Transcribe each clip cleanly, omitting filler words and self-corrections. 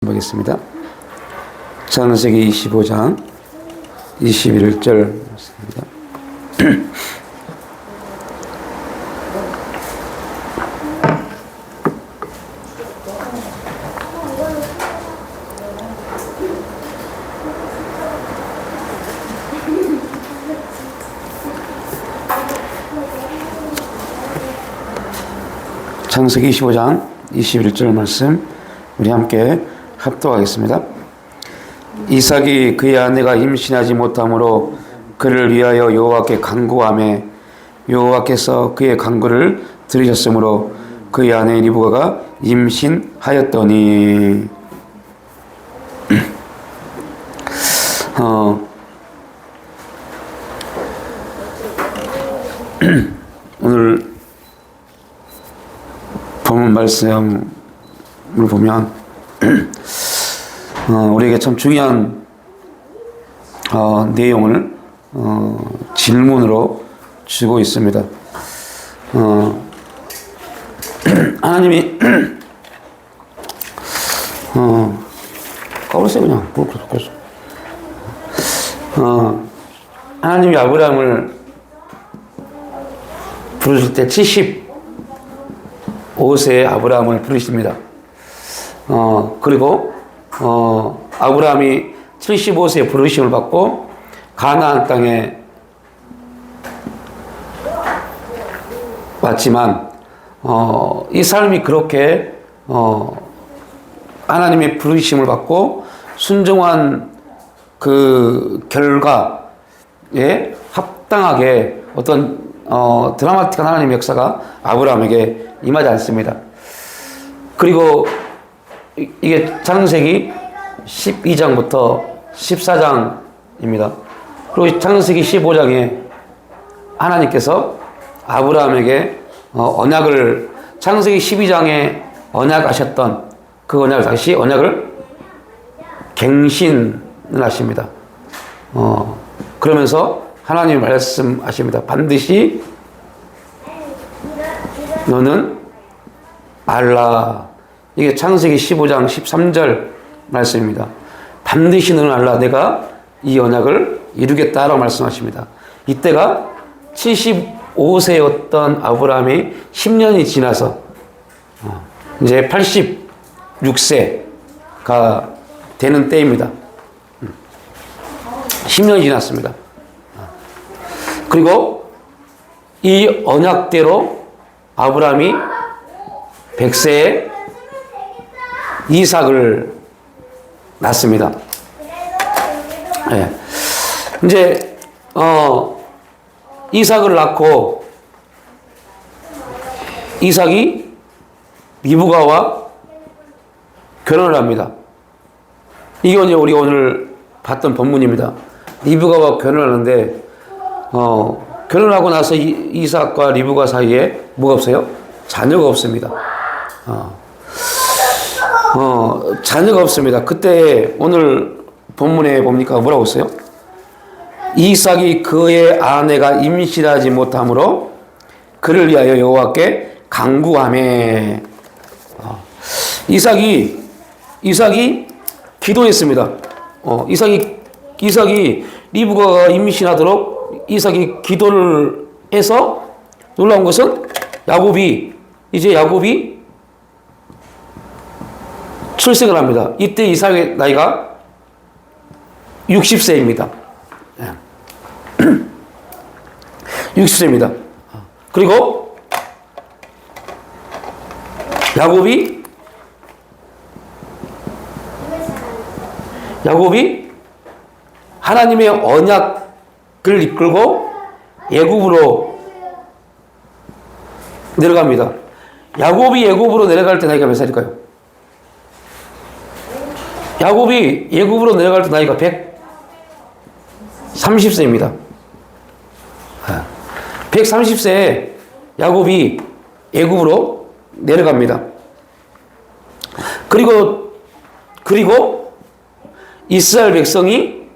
보겠습니다. 창세기 25장 21절 말씀입니다. 창세기 25장 21절 말씀 우리 함께 합독하겠습니다. 이삭이 그의 아내가 임신하지 못함으로 그를 위하여 여호와께 간구하매 여호와께서 그의 간구를 들으셨으므로 그의 아내 리브가가 임신하였더니 오늘 본문 말씀을 보면 우리에게 참 중요한 내용을 질문으로 주고 있습니다. 하나님이 까버렸어요 그냥. 하나님이 아브라함을 부르실 때 75세의 아브라함을 부르십니다. 그리고 아브라함이 75세에 부르심을 받고 가나안 땅에 왔지만 이 삶이 그렇게 하나님의 부르심을 받고 순종한 그 결과에 합당하게 어떤 드라마틱한 하나님의 역사가 아브라함에게 임하지 않습니다. 그리고 이게 창세기 12장부터 14장입니다. 그리고 창세기 15장에 하나님께서 아브라함에게 언약을 창세기 12장에 언약하셨던 그 언약을 다시 언약을 갱신을 하십니다. 그러면서 하나님이 말씀하십니다. 반드시 너는 알라. 이게 창세기 15장 13절 말씀입니다. 반드시 너는 알라. 내가 이 언약을 이루겠다라고 말씀하십니다. 이때가 75세였던 아브라함이 10년이 지나서 이제 86세가 되는 때입니다. 10년이 지났습니다. 그리고 이 언약대로 아브라함이 100세에 이삭을 낳습니다. 네. 이제 이삭을 낳고 이삭이 리브가와 결혼을 합니다. 이게 이제 우리가 오늘 봤던 본문입니다. 리브가와 결혼하는데 결혼하고 나서 이삭과 리브가 사이에 뭐가 없어요? 자녀가 없습니다. 자녀가 없습니다. 그때 오늘 본문에 봅니까? 뭐라고 했어요? 이삭이 그의 아내가 임신하지 못함으로 그를 위하여 여호와께 간구하매 이삭이 기도했습니다. 이삭이 리브가가 임신하도록 이삭이 기도를 해서 놀라운 것은 야곱이 출생을 합니다. 이때 이삭의 나이가 60세입니다. 60세입니다. 그리고 야곱이 하나님의 언약을 이끌고 애굽으로 내려갑니다. 야곱이 애굽으로 내려갈 때 나이가 몇 살일까요? 야곱이 애굽으로 내려갈 때 나이가 130세입니다. 130세에 야곱이 애굽으로 내려갑니다. 그리고 이스라엘 백성이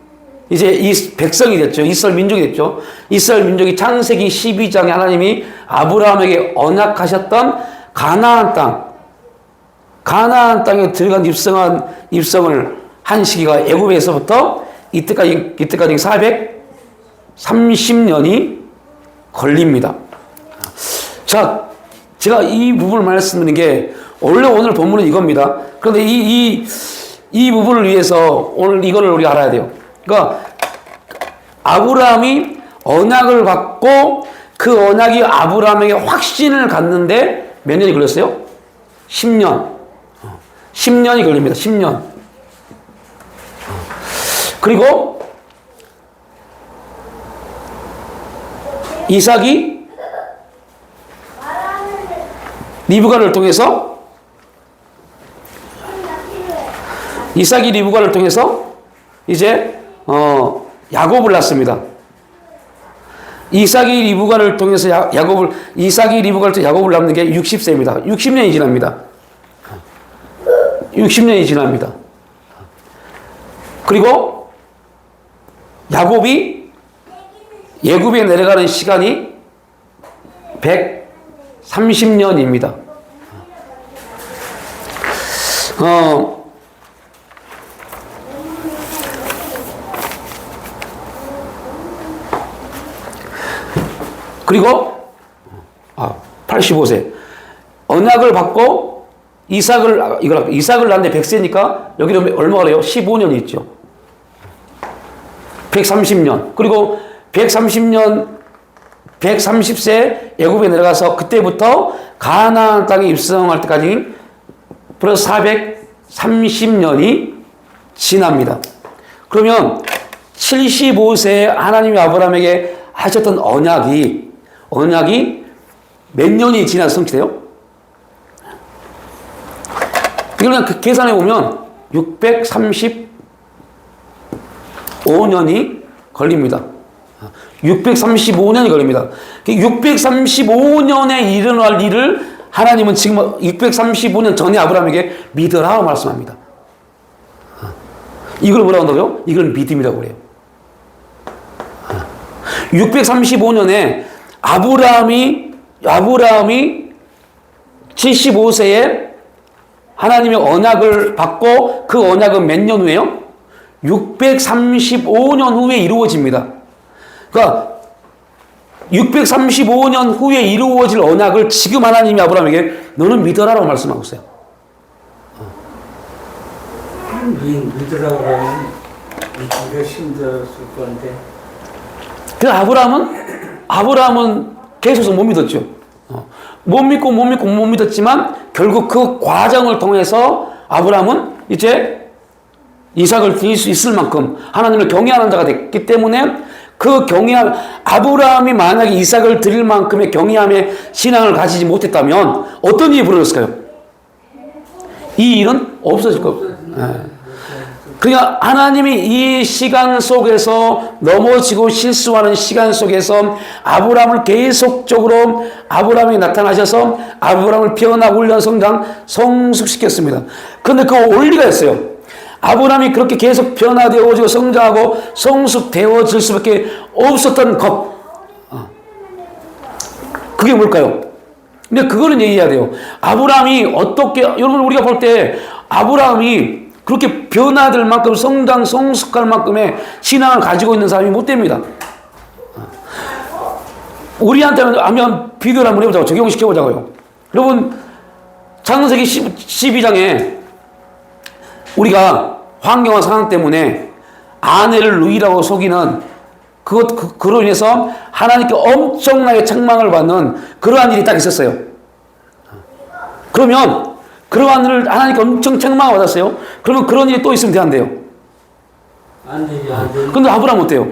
이제 백성이 됐죠. 이스라엘 민족이 됐죠. 이스라엘 민족이 창세기 12장에 하나님이 아브라함에게 언약하셨던 가나안 땅, 가나안 땅에 들어간 입성을 한 시기가 애굽에서부터 이때까지 430년이 걸립니다. 자, 제가 이 부분을 말씀드리는 게 원래 오늘 본문은 이겁니다. 그런데 이 부분을 위해서 오늘 이거를 우리가 알아야 돼요. 그러니까 아브라함이 언약을 받고 그 언약이 아브라함에게 확신을 갖는데 몇 년이 걸렸어요? 10년. 10년이 걸립니다. 10년. 그리고 이삭이 리브가를 통해서 이제 야곱을 낳습니다. 이삭이 리브가를 통해서 야곱을 낳는 게 60세입니다. 60년이 지납니다. 60년이 지납니다. 그리고 야곱이 애굽에 내려가는 시간이 130년입니다. 그리고 85세 언약을 받고 이삭을 낳는데 100세니까 여기는 얼마가 돼요? 15년이 있죠. 130년. 그리고 130세 애굽에 내려가서 그때부터 가나안 땅에 입성할 때까지 벌써 430년이 지납니다. 그러면 75세에 하나님이 아브라함에게 하셨던 언약이 몇 년이 지나 성취돼요? 이걸 그 계산해 보면 635년이 걸립니다. 635년이 걸립니다. 635년에 일어날 일을 하나님은 지금 635년 전에 아브라함에게 믿으라고 말씀합니다. 이걸 뭐라고 한다고요? 이걸 믿음이라고 그래요. 635년에 아브라함이 75세에 하나님의 언약을 받고 그 언약은 몇 년 후에요? 635년 후에 이루어집니다. 그러니까 635년 후에 이루어질 언약을 지금 하나님이 아브라함에게 너는 믿어라라고 말씀하고 있어요. 믿으라고 하면 이게 힘들었을 건데. 그 아브라함은 계속 못 믿었죠. 못 믿었지만 결국 그 과정을 통해서 아브라함은 이제 이삭을 드릴 수 있을 만큼 하나님을 경외하는 자가 됐기 때문에 그 아브라함이 만약에 이삭을 드릴 만큼의 경외함의 신앙을 가지지 못했다면 어떤 일이 벌어졌을까요? 이 일은 없어질 거예요. 그러니까 하나님이 이 시간 속에서 넘어지고 실수하는 시간 속에서 아브라함을 계속적으로 아브라함이 나타나셔서 아브라함을 피어나 훈련 성장 성숙시켰습니다. 그런데 그 원리가 있어요. 아브라함이 그렇게 계속 변화되어지고 성장하고 성숙되어질 수밖에 없었던 것. 그게 뭘까요? 근데 그거는 얘기해야 돼요. 아브라함이 여러분 우리가 볼 때 아브라함이 그렇게 변화될 만큼 성숙할 만큼의 신앙을 가지고 있는 사람이 못 됩니다. 우리한테 하면 비교를 한번 해보자고. 적용시켜보자고요. 여러분 창세기 12장에 우리가 환경과 상황 때문에 아내를 누이라고 속이는 그로 인해서 하나님께 엄청나게 책망을 받는 그러한 일이 딱 있었어요. 그러면 그러한 일을 하나님께 엄청 책망을 받았어요. 그러면 그런 일이 또 있으면 돼요? 안 되죠, 안 되죠. 근데 아브라함 어때요?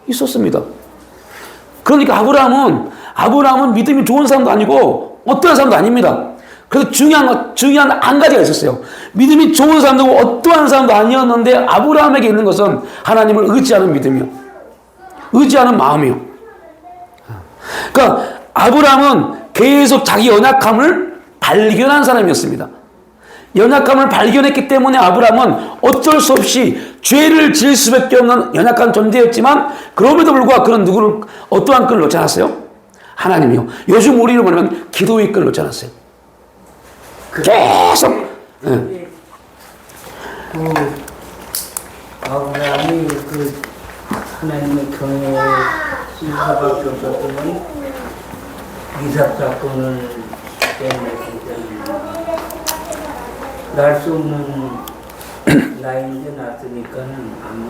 있었습니다. 그러니까 아브라함은 믿음이 좋은 사람도 아니고 어떠한 사람도 아닙니다. 그래서 중요한 한 가지가 있었어요. 믿음이 좋은 사람도 어떠한 사람도 아니었는데 아브라함에게 있는 것은 하나님을 의지하는 믿음이요. 의지하는 마음이요. 그러니까 아브라함은 계속 자기 연약함을 발견한 사람이었습니다. 연약함을 발견했기 때문에 아브라함은 어쩔 수 없이 죄를 지을 수밖에 없는 연약한 존재였지만 그럼에도 불구하고 그는 어떠한 끈을 놓지 않았어요? 하나님이요. 요즘 우리로 말하면 기도의 끈을 놓지 않았어요. 계속 예. 그 아브라함이 그 하나님의 경외에 수밖에 없었으면 이삭 사건을 때문에 날 수 없는 나이인데 낳았으니까는 아마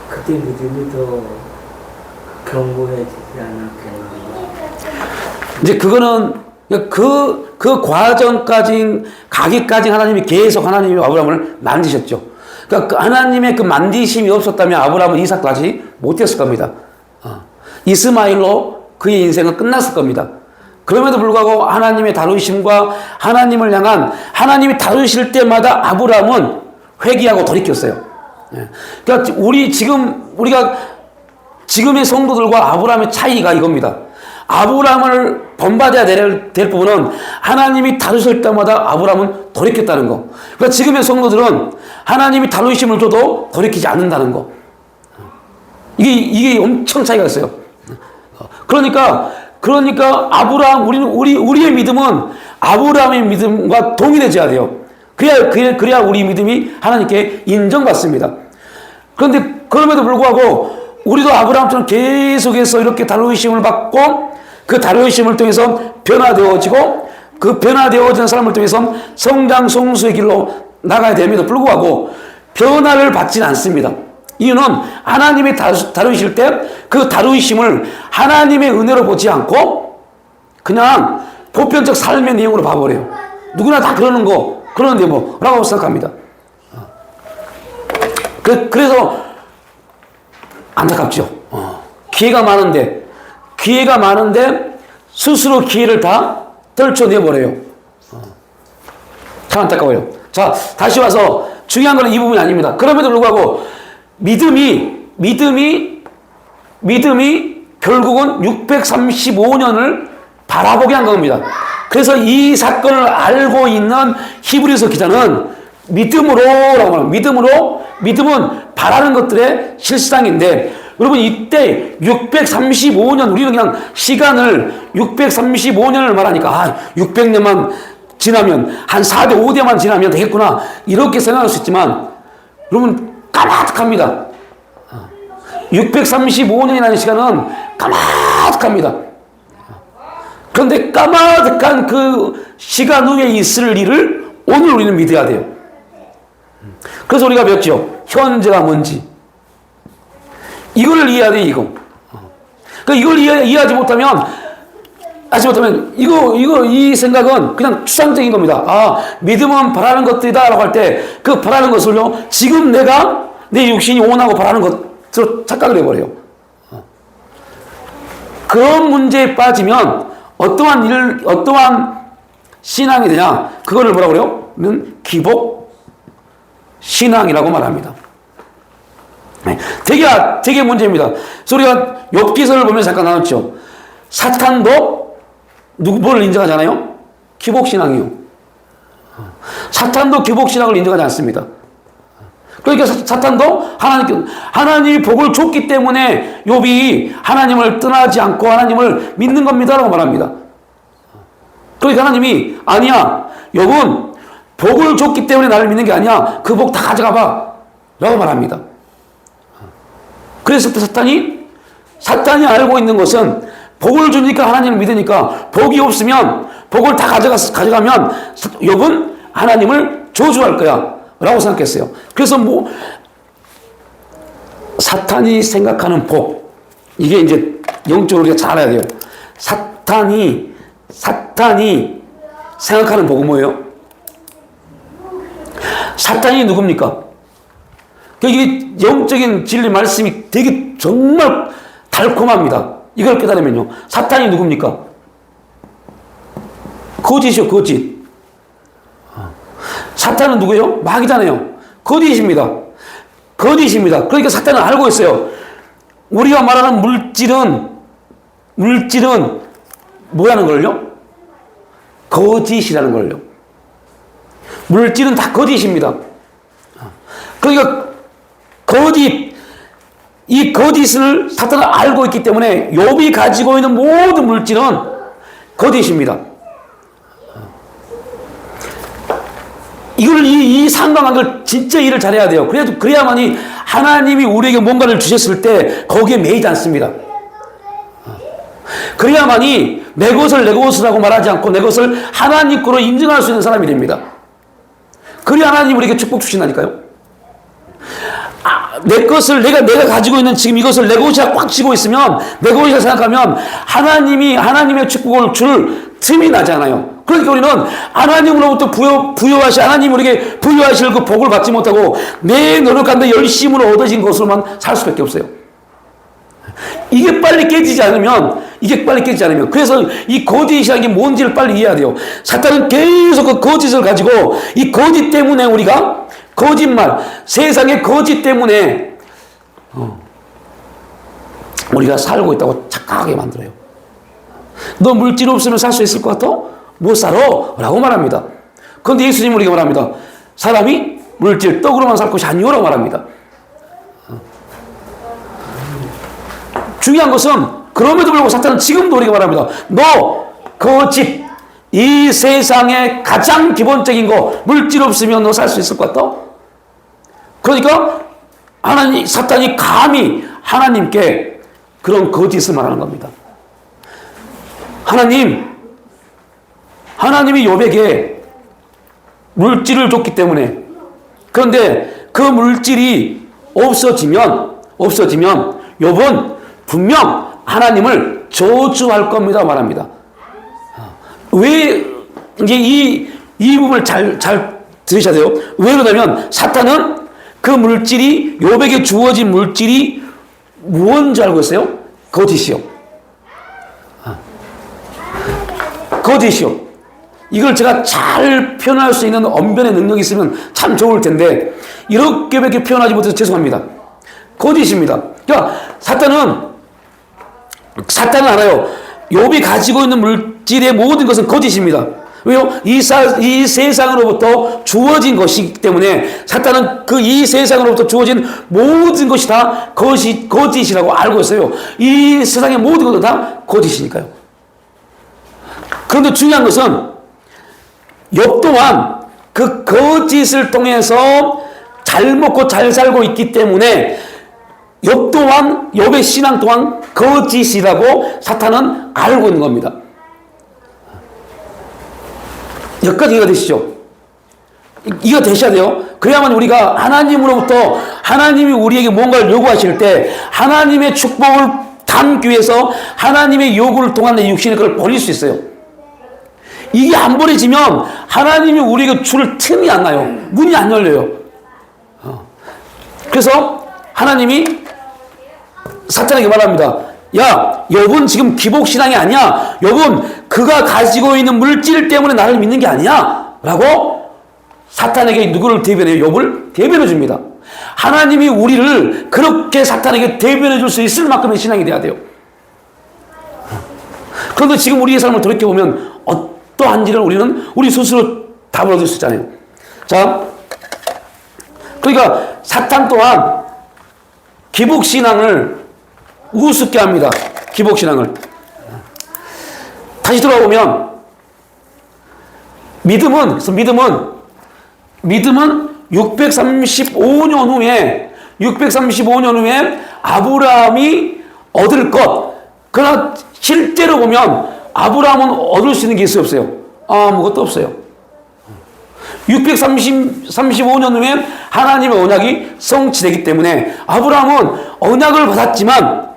그때 믿음이 더 견고해지지 않았겠나. 이제 그거는 그 과정까지 가기까지 하나님이 계속 하나님이 아브라함을 만드셨죠. 그러니까 그 하나님의 그 만디심이 없었다면 아브라함은 이삭도 하지 못했을 겁니다. 이스마일로 그의 인생은 끝났을 겁니다. 그럼에도 불구하고 하나님의 다루심과 하나님을 향한 하나님이 다루실 때마다 아브라함은 회개하고 돌이켰어요. 그러니까 우리가 지금의 성도들과 아브라함의 차이가 이겁니다. 아브라함을 본받아야 될 부분은 하나님이 다루실 때마다 아브라함은 돌이켰다는 거. 그러니까 지금의 성도들은 하나님이 다루심을 줘도 돌이키지 않는다는 거. 이게 엄청 차이가 있어요. 그러니까 아브라함 우리의 믿음은 아브라함의 믿음과 동일해져야 돼요. 그래야 우리 믿음이 하나님께 인정받습니다. 그런데 그럼에도 불구하고 우리도 아브라함처럼 계속해서 이렇게 다루심을 받고 그 다루심을 통해서 변화되어지고 그 변화되어지는 사람을 통해서 성장 성수의 길로 나가야 됨에도 불구하고 변화를 받지는 않습니다. 이유는 하나님이 다루실 때 그 다루심을 하나님의 은혜로 보지 않고 그냥 보편적 삶의 내용으로 봐버려요. 누구나 다 그러는데 라고 생각합니다. 그래서 안타깝죠. 기회가 많은데 스스로 기회를 다 떨쳐내버려요. 참 안타까워요. 자, 다시 와서 중요한 건 이 부분이 아닙니다. 그럼에도 불구하고 믿음이 결국은 635년을 바라보게 한 겁니다. 그래서 이 사건을 알고 있는 히브리서 기자는 믿음으로라고 말합니다. 믿음은 바라는 것들의 실상인데, 여러분 이때 635년, 우리는 그냥 시간을 635년을 말하니까 600년만 지나면 한 4대 5대만 지나면 되겠구나 이렇게 생각할 수 있지만 여러분 까마득합니다. 635년이라는 시간은 까마득합니다. 그런데 까마득한 그 시간 후에 있을 일을 오늘 우리는 믿어야 돼요. 그래서 우리가 배웠죠. 현재가 뭔지. 이걸 이해해야 돼, 이거. 이걸 이해하지 못하면, 이 생각은 그냥 추상적인 겁니다. 믿음은 바라는 것들이다 라고 할 때, 그 바라는 것을요, 지금 내 육신이 원하고 바라는 것으로 착각을 해버려요. 그런 문제에 빠지면, 어떠한 신앙이 되냐, 그거를 뭐라고 그래요? 기복 신앙이라고 말합니다. 되게 문제입니다. 그래서 우리가 욥기서를 보면 잠깐 나눴죠. 사탄도 뭘 인정하잖아요? 기복신앙이요. 사탄도 기복신앙을 인정하지 않습니다. 그러니까 사탄도 하나님이 복을 줬기 때문에 욥이 하나님을 떠나지 않고 하나님을 믿는 겁니다라고 말합니다. 그러니까 하나님이 아니야, 욥은 복을 줬기 때문에 나를 믿는 게 아니야, 그 복 다 가져가 봐 라고 말합니다. 그래서 사탄이 알고 있는 것은 복을 주니까 하나님을 믿으니까 복이 없으면 복을 다 가져가면 욥은 하나님을 저주할 거야 라고 생각했어요. 그래서 사탄이 생각하는 복, 이게 이제 영적으로 우리가 잘 알아야 돼요. 사탄이 생각하는 복은 뭐예요? 사탄이 누굽니까? 이게 영적인 진리 말씀이 되게 정말 달콤합니다. 이걸 깨달으면요. 사탄이 누굽니까? 거짓이요, 거짓. 사탄은 누구예요? 마귀잖아요. 거짓입니다. 그러니까 사탄은 알고 있어요. 우리가 말하는 물질은 뭐라는 걸요? 거짓이라는 걸요. 물질은 다 거짓입니다. 그러니까 이 거짓을 사탄은 알고 있기 때문에 욥이 가지고 있는 모든 물질은 거짓입니다. 이 상관관계를 진짜 일을 잘해야 돼요. 그래야만이 하나님이 우리에게 뭔가를 주셨을 때 거기에 매이지 않습니다. 그래야만이 내 것이라고 말하지 않고 내 것을 하나님 거로 인정할 수 있는 사람이 됩니다. 그래야 하나님 우리에게 축복 주신다니까요. 내 것을 내가 가지고 있는 지금 이것을 내 것이라 꽉 쥐고 있으면 내 것이라 생각하면 하나님의 축복을 줄 틈이 나지 않아요. 그러니까 우리는 하나님으로부터 부여하시 하나님 우리에게 부여하실 그 복을 받지 못하고 내 노력한데 열심으로 얻어진 것으로만 살 수밖에 없어요. 이게 빨리 깨지지 않으면 그래서 이 거짓이라는 게 뭔지를 빨리 이해해야 돼요. 사탄은 계속 그 거짓을 가지고 이 거짓 때문에 우리가 거짓말, 세상의 거짓 때문에 우리가 살고 있다고 착각하게 만들어요. 너 물질 없으면 살 수 있을 것 같아? 못 살아 라고 말합니다. 그런데 예수님은 우리가 말합니다. 사람이 물질, 떡으로만 살 것이 아니오라고 말합니다. 중요한 것은 그럼에도 불구하고 사탄은 지금도 우리가 말합니다. 너 거짓, 이 세상의 가장 기본적인 거 물질 없으면 너 살 수 있을 것 같아? 그러니까 사탄이 감히 하나님께 그런 거짓을 말하는 겁니다. 하나님이 욥에게 물질을 줬기 때문에, 그런데 그 물질이 없어지면 욥은 분명 하나님을 저주할 겁니다 말합니다. 왜 이제 이 부분을 잘 들으셔야 돼요. 왜 그러냐면 사탄은 그 물질이 욥에게 주어진 물질이 무엇인지 알고 있어요? 거짓이요. 거짓이요. 이걸 제가 잘 표현할 수 있는 언변의 능력이 있으면 참 좋을 텐데 이렇게밖에 표현하지 못해서 죄송합니다. 거짓입니다. 그러니까 사탄은 알아요. 욥이 가지고 있는 물질의 모든 것은 거짓입니다. 왜요? 이 세상으로부터 주어진 것이기 때문에 사탄은 이 세상으로부터 주어진 모든 것이 다 거짓이라고 알고 있어요. 이 세상의 모든 것은 다 거짓이니까요. 그런데 중요한 것은 욥 또한 그 거짓을 통해서 잘 먹고 잘 살고 있기 때문에 욥의 신앙 또한 거짓이라고 사탄은 알고 있는 겁니다. 여기까지 이해가 되시죠? 이거 되셔야 돼요. 그래야만 우리가 하나님으로부터 하나님이 우리에게 뭔가를 요구하실 때 하나님의 축복을 담기 위해서 하나님의 요구를 통한 내 육신의 그걸 버릴 수 있어요. 이게 안 버려지면 하나님이 우리에게 줄 틈이 안 나요. 문이 안 열려요. 그래서 하나님이 사탄에게 말합니다. 야, 욥은 지금 기복신앙이 아니야. 욥은 그가 가지고 있는 물질 때문에 나를 믿는 게 아니야. 라고 사탄에게 누구를 대변해요? 욥을 대변해 줍니다. 하나님이 우리를 그렇게 사탄에게 대변해 줄 수 있을 만큼의 신앙이 돼야 돼요. 그런데 지금 우리의 삶을 돌이켜보면 어떠한지를 우리는 우리 스스로 답을 얻을 수 있잖아요. 자, 그러니까 사탄 또한 기복신앙을 우습게 합니다. 기복신앙을. 다시 돌아보면 믿음은 635년 후에 아브라함이 얻을 것. 그러나 실제로 보면 아브라함은 얻을 수 있는 게 있어요, 없어요? 아무것도 없어요. 635년 후에 하나님의 언약이 성취되기 때문에 아브라함은 언약을 받았지만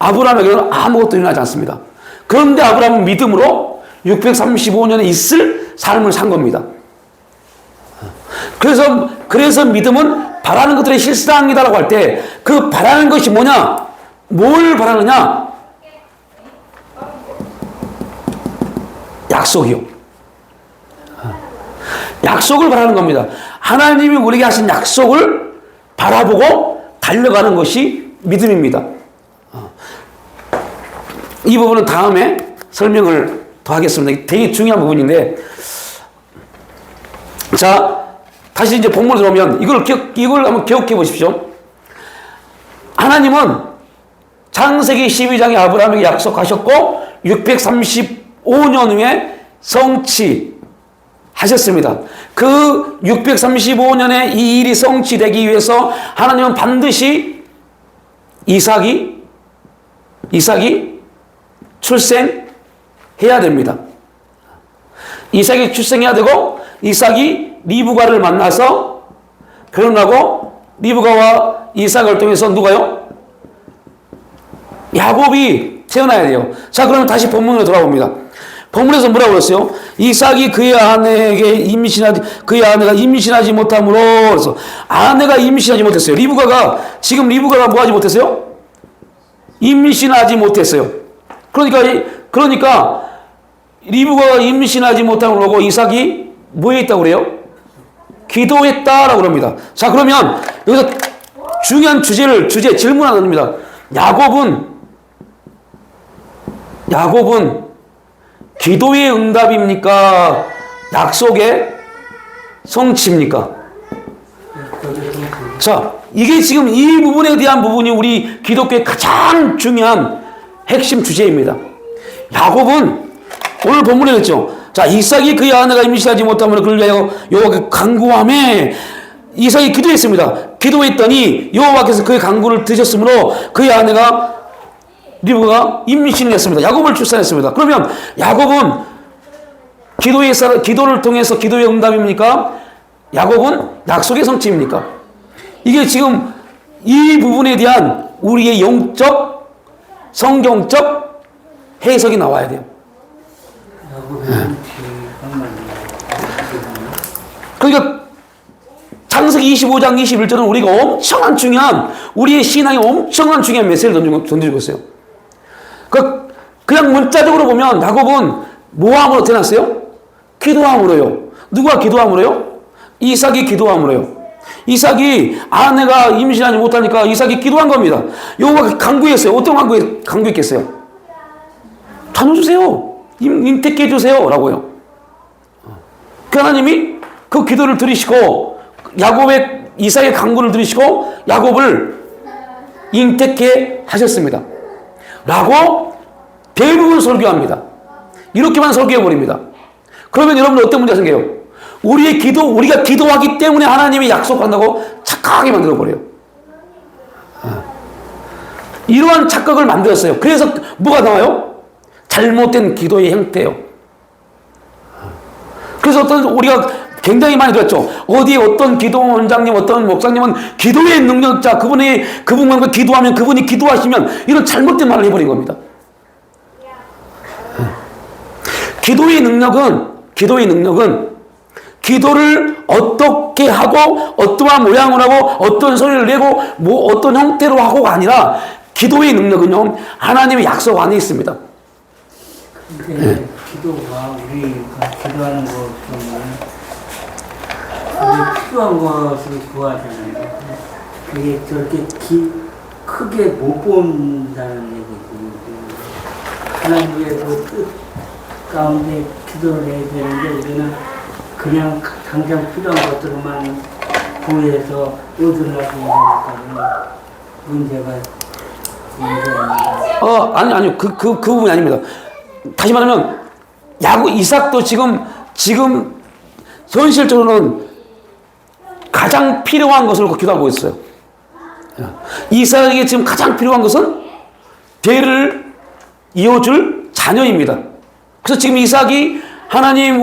아브라함에게는 아무것도 일어나지 않습니다. 그런데 아브라함은 믿음으로 635년에 있을 삶을 산 겁니다. 그래서 믿음은 바라는 것들의 실상이다라고 할 때 그 바라는 것이 뭐냐? 뭘 바라느냐? 약속이요. 약속을 바라는 겁니다. 하나님이 우리에게 하신 약속을 바라보고 달려가는 것이 믿음입니다. 이 부분은 다음에 설명을 더 하겠습니다. 되게 중요한 부분인데, 자, 다시 이제 본문으로 들어오면 이걸 한번 기억해 보십시오. 하나님은 창세기 12장에 아브라함에게 약속하셨고 635년 후에 성취하실 하셨습니다. 그 635년에 이 일이 성취되기 위해서 하나님은 반드시 이삭이 출생해야 됩니다. 이삭이 출생해야 되고 이삭이 리브가를 만나서 결혼하고 리브가와 이삭을 통해서 누가요? 야곱이 태어나야 돼요. 자, 그러면 다시 본문으로 돌아옵니다. 본문에서 뭐라고 그랬어요? 이삭이 그의 아내가 임신하지 못함으로, 그래서 아내가 임신하지 못했어요. 리브가가 뭐 하지 못했어요? 임신하지 못했어요. 그러니까 리브가가 임신하지 못함으로 하고 이삭이 뭐에 있다고 그래요? 기도했다라고 합니다. 자, 그러면 여기서 중요한 질문 하나 듭니다. 야곱은 기도의 응답입니까? 약속의 성취입니까? 자, 이게 지금 이 부분에 대한 부분이 우리 기독교의 가장 중요한 핵심 주제입니다. 야곱은 오늘 본문에 그랬죠. 자, 이삭이 그의 아내가 임신하지 못하면 그를 위하여 여호와께 간구하매 이삭이 기도했습니다. 기도했더니 여호와께서 그의 간구를 들으셨으므로 그의 아내가 리브가가 임신을 했습니다. 야곱을 출산했습니다. 그러면 야곱은 기도를 통해서 기도의 응답입니까? 야곱은 약속의 성취입니까? 이게 지금 이 부분에 대한 우리의 영적, 성경적 해석이 나와야 돼요. 그러니까 창세기 25장 21절은 우리가 엄청난 중요한, 우리의 신앙에 엄청난 중요한 메시지를 던져주고 있어요. 그냥 문자적으로 보면 야곱은 뭐함으로 태어났어요? 기도함으로요. 누가 기도함으로요? 이삭이 기도함으로요. 이삭이 아내가 임신하지 못하니까 이삭이 기도한 겁니다. 여호와가 간구했어요. 어떤 간구했겠어요? 자녀 주세요. 임택해 해 주세요. 라고요. 그 하나님이 그 기도를 들으시고 이삭의 간구를 들으시고 야곱을 임택해 하셨습니다. 라고 대부분 설교합니다. 이렇게만 설교해버립니다. 그러면 여러분들 어떤 문제가 생겨요? 우리가 기도하기 때문에 하나님이 약속한다고 착각하게 만들어버려요. 이러한 착각을 만들었어요. 그래서 뭐가 나와요? 잘못된 기도의 형태예요. 그래서 우리가 굉장히 많이 들었죠. 어디에 어떤 기도 원장님, 어떤 목사님은 기도의 능력자, 그분과 기도하면 그분이 기도하시면 이런 잘못된 말을 해버린 겁니다. 기도의 능력은 기도를 어떻게 하고 어떠한 모양을 하고 어떤 소리를 내고 어떤 형태로 하고가 아니라 기도의 능력은요 하나님의 약속 안에 있습니다. 근데 기도가 우리가 기도하는 것은 필요한 것을 구하잖아요. 그게 저렇게 크게 못 본다는 얘기지. 하나님의 그 뜻 가운데 기도를 해야 되는데 우리는 그냥 당장 필요한 것들만 구해서 얻으려고 하니까 문제가 있습니다. 아니요. 그 부분이 아닙니다. 다시 말하면 이삭도 지금 현실적으로는 가장 필요한 것을 기도하고 있어요. 이삭에게 지금 가장 필요한 것은 대를 이어줄 자녀입니다. 그래서 지금 이삭이 하나님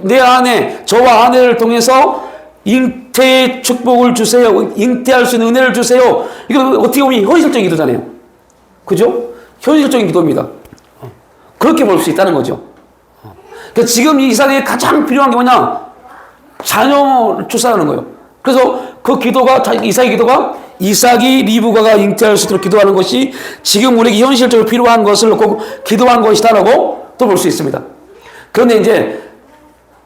내 아내, 저와 아내를 통해서 잉태의 축복을 주세요. 잉태할 수 있는 은혜를 주세요. 이거 어떻게 보면 현실적인 기도잖아요. 그죠? 현실적인 기도입니다. 그렇게 볼 수 있다는 거죠. 그러니까 지금 이삭에게 가장 필요한 게 뭐냐? 자녀를 출산하는 거예요. 그래서 그 기도가, 이삭의 기도가 이삭이 리브가가 잉태할 수 있도록 기도하는 것이 지금 우리에게 현실적으로 필요한 것을 놓고 기도한 것이다라고 또 볼 수 있습니다. 그런데 이제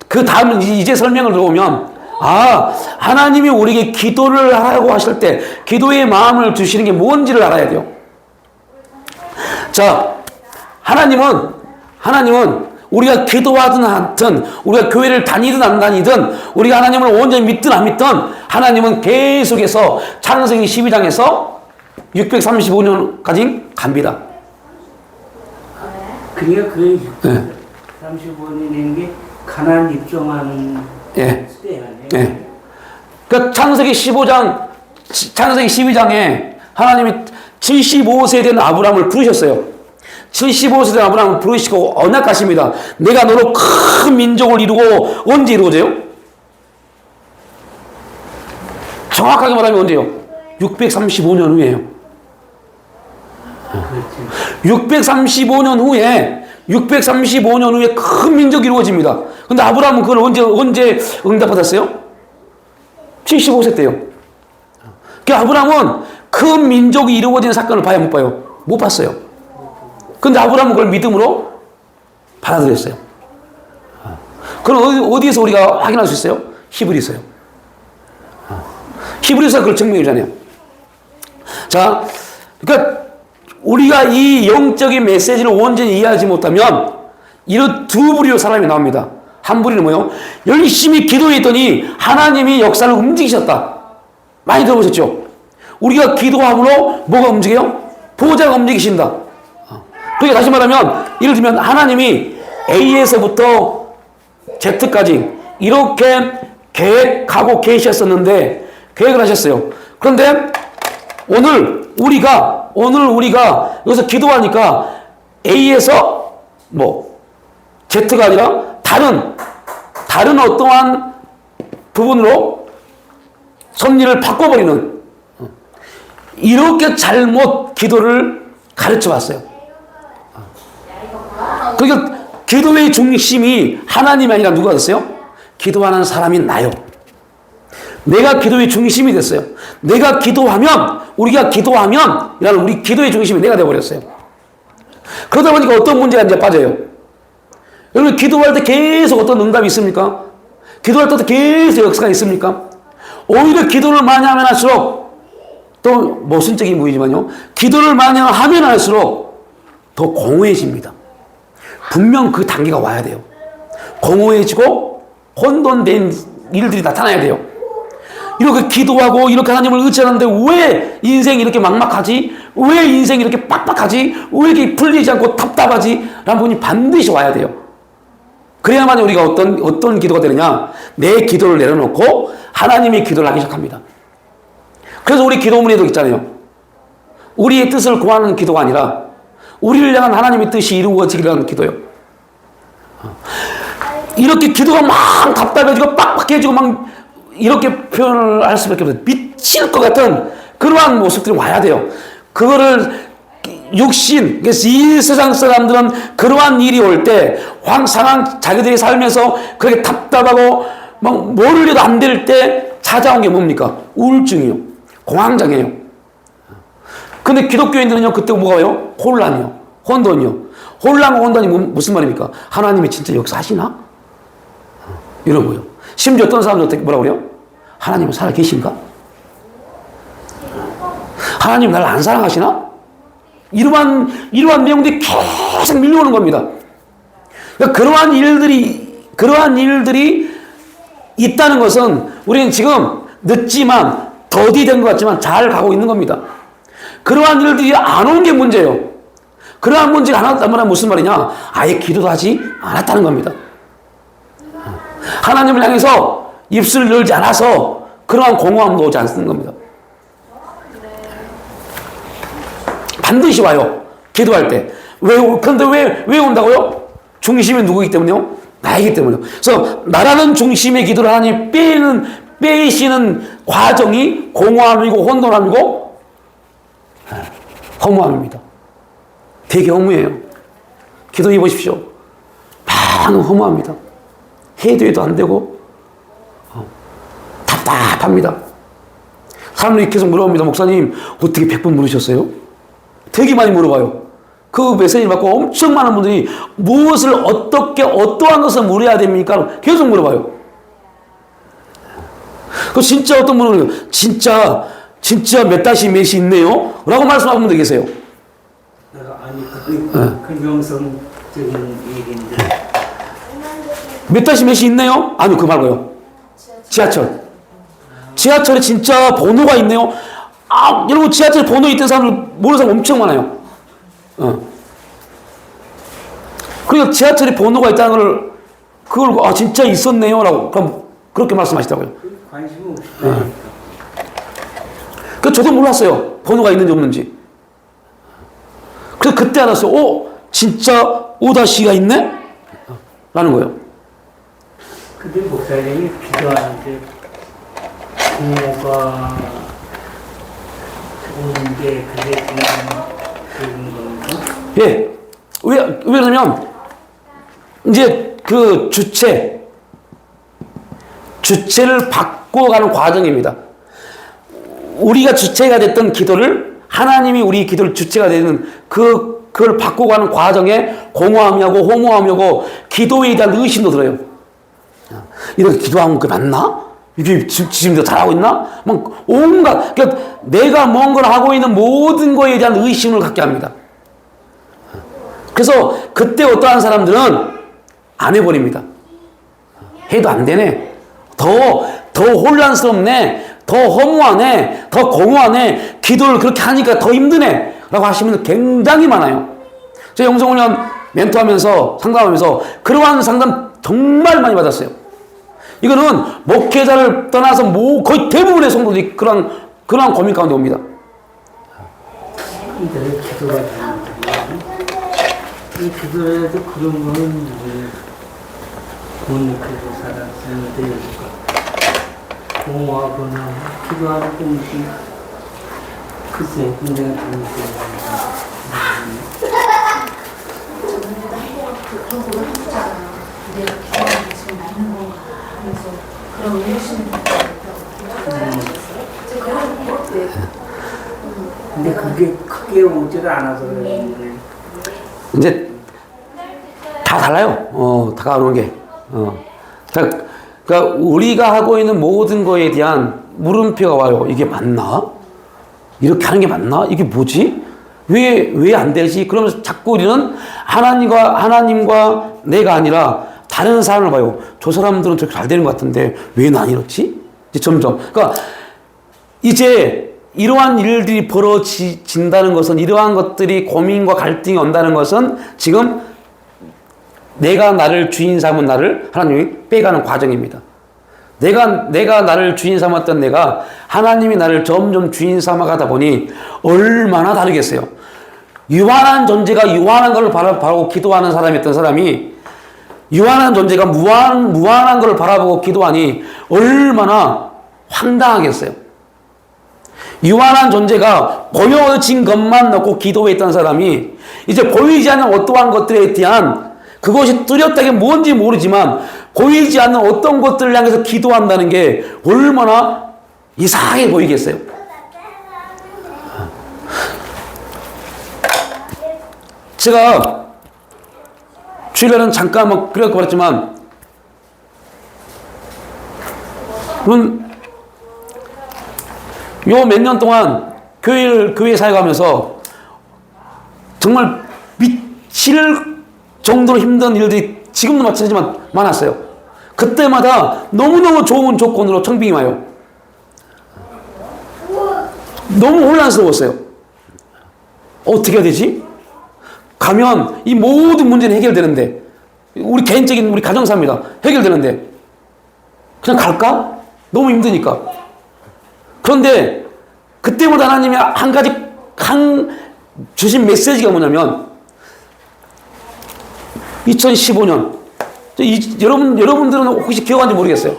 그 다음 이제 설명을 들어보면 하나님이 우리에게 기도를 하라고 하실 때 기도의 마음을 주시는 게 뭔지를 알아야 돼요. 자, 하나님은 우리가 기도하든 않든 우리가 교회를 다니든 안 다니든 우리가 하나님을 온전히 믿든 안 믿든 하나님은 계속해서 창세기 12장에서 635년까지 갑니다. 그러니까 그 35년인 게 가난 입종하는 예. 때야. 예. 그러니까 창세기 12장에 하나님이 75세 된 아브라함을 부르셨어요. 75세 된 아브라함을 부르시고 언약하십니다. 내가 너로 큰 민족을 이루고 언제 이루어져요? 정확하게 말하면 언제요? 635년 후에요. 635년 후에 큰 민족이 이루어집니다. 근데 아브라함은 그걸 언제 응답받았어요? 75세 때요. 그 아브라함은 큰 민족이 이루어지는 사건을 봐야 못 봐요? 못 봤어요. 근데 아브라함은 그걸 믿음으로 받아들였어요. 그럼 어디에서 우리가 확인할 수 있어요? 히브리서요. 히브리서가 그걸 증명해 주잖아요. 자, 그러니까 우리가 이 영적인 메시지를 온전히 이해하지 못하면 이런 두 부류의 사람이 나옵니다. 한 부류는 뭐예요? 열심히 기도했더니 하나님이 역사를 움직이셨다. 많이 들어보셨죠? 우리가 기도함으로 뭐가 움직여요? 보호자가 움직이신다. 그러니까 다시 말하면 예를 들면 하나님이 A에서부터 Z까지 이렇게 계획하고 계셨었는데 계획을 하셨어요. 그런데 오늘 우리가 여기서 기도하니까 A에서 뭐 Z가 아니라 다른 어떠한 부분으로 섭리를 바꿔버리는 이렇게 잘못 기도를 가르쳐 왔어요. 그러니까 기도의 중심이 하나님이 아니라 누가 됐어요? 기도하는 사람이 나요. 내가 기도의 중심이 됐어요. 우리가 기도하면 이라는 우리 기도의 중심이 내가 되어버렸어요. 그러다 보니까 어떤 문제가 이제 빠져요. 여러분 기도할 때 계속 어떤 응답이 있습니까? 기도할 때도 계속 역사가 있습니까? 오히려 기도를 많이 하면 할수록 또 모순적인 부분이지만요. 기도를 많이 하면 할수록 더 공허해집니다. 분명 그 단계가 와야 돼요. 공허해지고 혼돈된 일들이 나타나야 돼요. 이렇게 기도하고 이렇게 하나님을 의지하는데 왜 인생이 이렇게 막막하지? 왜 인생이 이렇게 빡빡하지? 왜 이렇게 풀리지 않고 답답하지? 라는 부분이 반드시 와야 돼요. 그래야만 우리가 어떤 기도가 되느냐? 내 기도를 내려놓고 하나님의 기도를 하기 시작합니다. 그래서 우리 기도문에도 있잖아요. 우리의 뜻을 구하는 기도가 아니라 우리를 향한 하나님의 뜻이 이루어지기를 하는 기도요. 이렇게 기도가 막 답답해지고 빡빡해지고 막 이렇게 표현을 할 수밖에 없어요. 미칠 것 같은 그러한 모습들이 와야 돼요. 그거를 육신, 이 세상 사람들은 그러한 일이 올 때 상황 자기들이 살면서 그렇게 답답하고 막 뭐를 해도 안 될 때 찾아온 게 뭡니까? 우울증이요. 공황장애요. 근데 기독교인들은요, 그때 뭐가 와요? 혼란이요. 혼돈이요. 혼란과 혼돈이 무슨 말입니까? 하나님이 진짜 역사하시나? 이런 거요. 심지어 어떤 사람들 어떻게 뭐라고 그래요? 하나님은 살아 계신가? 하나님 나를 안 사랑하시나? 이러한 내용들이 계속 밀려오는 겁니다. 그러니까 그러한 일들이 있다는 것은 우리는 지금 늦지만 더디된 것 같지만 잘 가고 있는 겁니다. 그러한 일들이 안 온 게 문제예요. 그러한 문제가 안 왔단 말은 무슨 말이냐? 아예 기도도 하지 않았다는 겁니다. 하나님을 향해서 입술을 열지 않아서 그러한 공허함도 오지 않는 겁니다. 반드시 와요. 기도할 때. 그런데 왜 온다고요? 중심이 누구이기 때문에요? 나이기 때문에요. 그래서 나라는 중심의 기도를 하나님 빼시는 과정이 공허함이고 혼돈함이고 허무함입니다. 되게 허무해요. 기도해 보십시오. 많은 허무합니다. 해도 안 되고 답답합니다. 사람들이 계속 물어봅니다. 목사님 어떻게 100번 물으셨어요? 되게 많이 물어봐요. 그 메시지 받고 엄청 많은 분들이 무엇을 어떠한 것을 물어야 됩니까? 계속 물어봐요. 그 진짜 어떤 분은 진짜 몇 다시 몇이 있네요? 라고 말씀하는 분들 계세요. 아니 그 명성적인 얘기인데 몇 다시 몇이 있네요? 아니요, 그 말고요. 지하철에 진짜 번호가 있네요. 여러분 지하철 번호 있던 사람들 모르는 사람 엄청 많아요. 그러니까 지하철에 번호가 있다는 걸 그걸 아 진짜 있었네요라고 그럼 그렇게 말씀하시더라고요. 관심 없이 그 저도 몰랐어요. 번호가 있는지 없는지. 그래서 그때 알았어요. 진짜 오다시가 있네? 라는 거예요. 근데 목사님이 기도하는데 부모가 좋은데 그게 그런 건가? 예. 왜 그러냐면 이제 그 주체를 바꿔가는 과정입니다. 우리가 주체가 됐던 기도를 하나님이 우리 기도를 주체가 되는 그걸 바꿔가는 과정에 공허함이 하고 허무함이 하고 기도에 대한 의심도 들어요. 이렇게 기도하면 그게 맞나? 이게 지금 내가 잘하고 있나? 막 온갖 그러니까 내가 뭔가를 하고 있는 모든 거에 대한 의심을 갖게 합니다. 그래서 그때 어떠한 사람들은 안 해버립니다. 해도 안 되네. 더 혼란스럽네. 더 허무하네. 더 공허하네. 기도를 그렇게 하니까 더 힘드네. 라고 하시는 분들 굉장히 많아요. 제가 영성훈련 멘토하면서 상담하면서 그러한 상담 정말 많이 받았어요. 이거는 목회자를 떠나서 거의 대부분의 성도들이 그런 고민 가운데 옵니다. 근데 기도가 이 기도에도 그런 거는 못 느끼고 살았는데 공허하거나 기도하는 게 무슨 글쎄 근데 그런 거 해주잖아요. 내가 기도하는 게 지금 맞는 건가 하면서 그런 의심이 근데 그게 크게 오지를 않아서 그래. 이제 다 달라요. 다가오는 게. 그러니까 우리가 하고 있는 모든 거에 대한 물음표가 와요. 이게 맞나? 이렇게 하는 게 맞나? 이게 뭐지? 왜 안 되지? 그러면서 자꾸 우리는 하나님과 내가 아니라 다른 사람을 봐요. 저 사람들은 저렇게 잘 되는 것 같은데 왜 난 이렇지? 이제 점점. 그러니까 이제 이러한 일들이 벌어진다는 것은 이러한 것들이 고민과 갈등이 온다는 것은 지금 내가 나를 주인 삼은 나를 하나님이 빼가는 과정입니다. 내가 나를 주인 삼았던 내가 하나님이 나를 점점 주인 삼아가다 보니 얼마나 다르겠어요. 유한한 존재가 유한한 것을 바라보고 기도하는 사람이었던 사람이 유한한 존재가 무한한 것을 바라보고 기도하니 얼마나 황당하겠어요. 유한한 존재가 보여진 것만 놓고 기도했던 사람이 이제 보이지 않는 어떠한 것들에 대한 그것이 뚜렷하게 뭔지 모르지만 보이지 않는 어떤 것들을 향해서 기도한다는 게 얼마나 이상하게 보이겠어요. 제가 주일날은 잠깐 그렇게 말했지만 요 몇 년 동안 교회 사역하면서 정말 미칠 정도로 힘든 일들이 지금도 마찬가지지만 많았어요. 그때마다 너무너무 좋은 조건으로 청빙이 와요. 너무 혼란스러웠어요. 어떻게 해야 되지? 가면 이 모든 문제는 해결되는데 우리 개인적인 우리 가정사입니다. 해결되는데 그냥 갈까? 너무 힘드니까. 그런데 그때마다 하나님이 한 가지 주신 메시지가 뭐냐면 2015년 여러분들은 혹시 기억하는지 모르겠어요.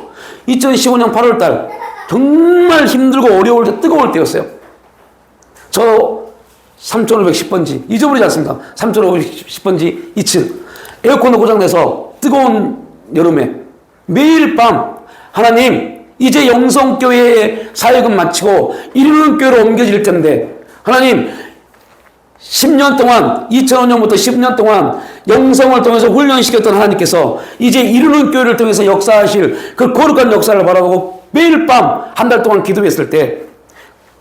2015년 8월달 정말 힘들고 어려울 때 뜨거울 때였어요. 저 3510번지 잊어버리지 않습니다. 3510번지 2층 에어컨도 고장내서 뜨거운 여름에 매일 밤 하나님 이제 영성교회의 사역은 마치고 이루는 교회로 옮겨질 텐데 하나님 10년 동안 2005년부터 10년 동안 영성을 통해서 훈련시켰던 하나님께서 이제 이루는 교회를 통해서 역사하실 그 거룩한 역사를 바라보고 매일 밤 한 달 동안 기도했을 때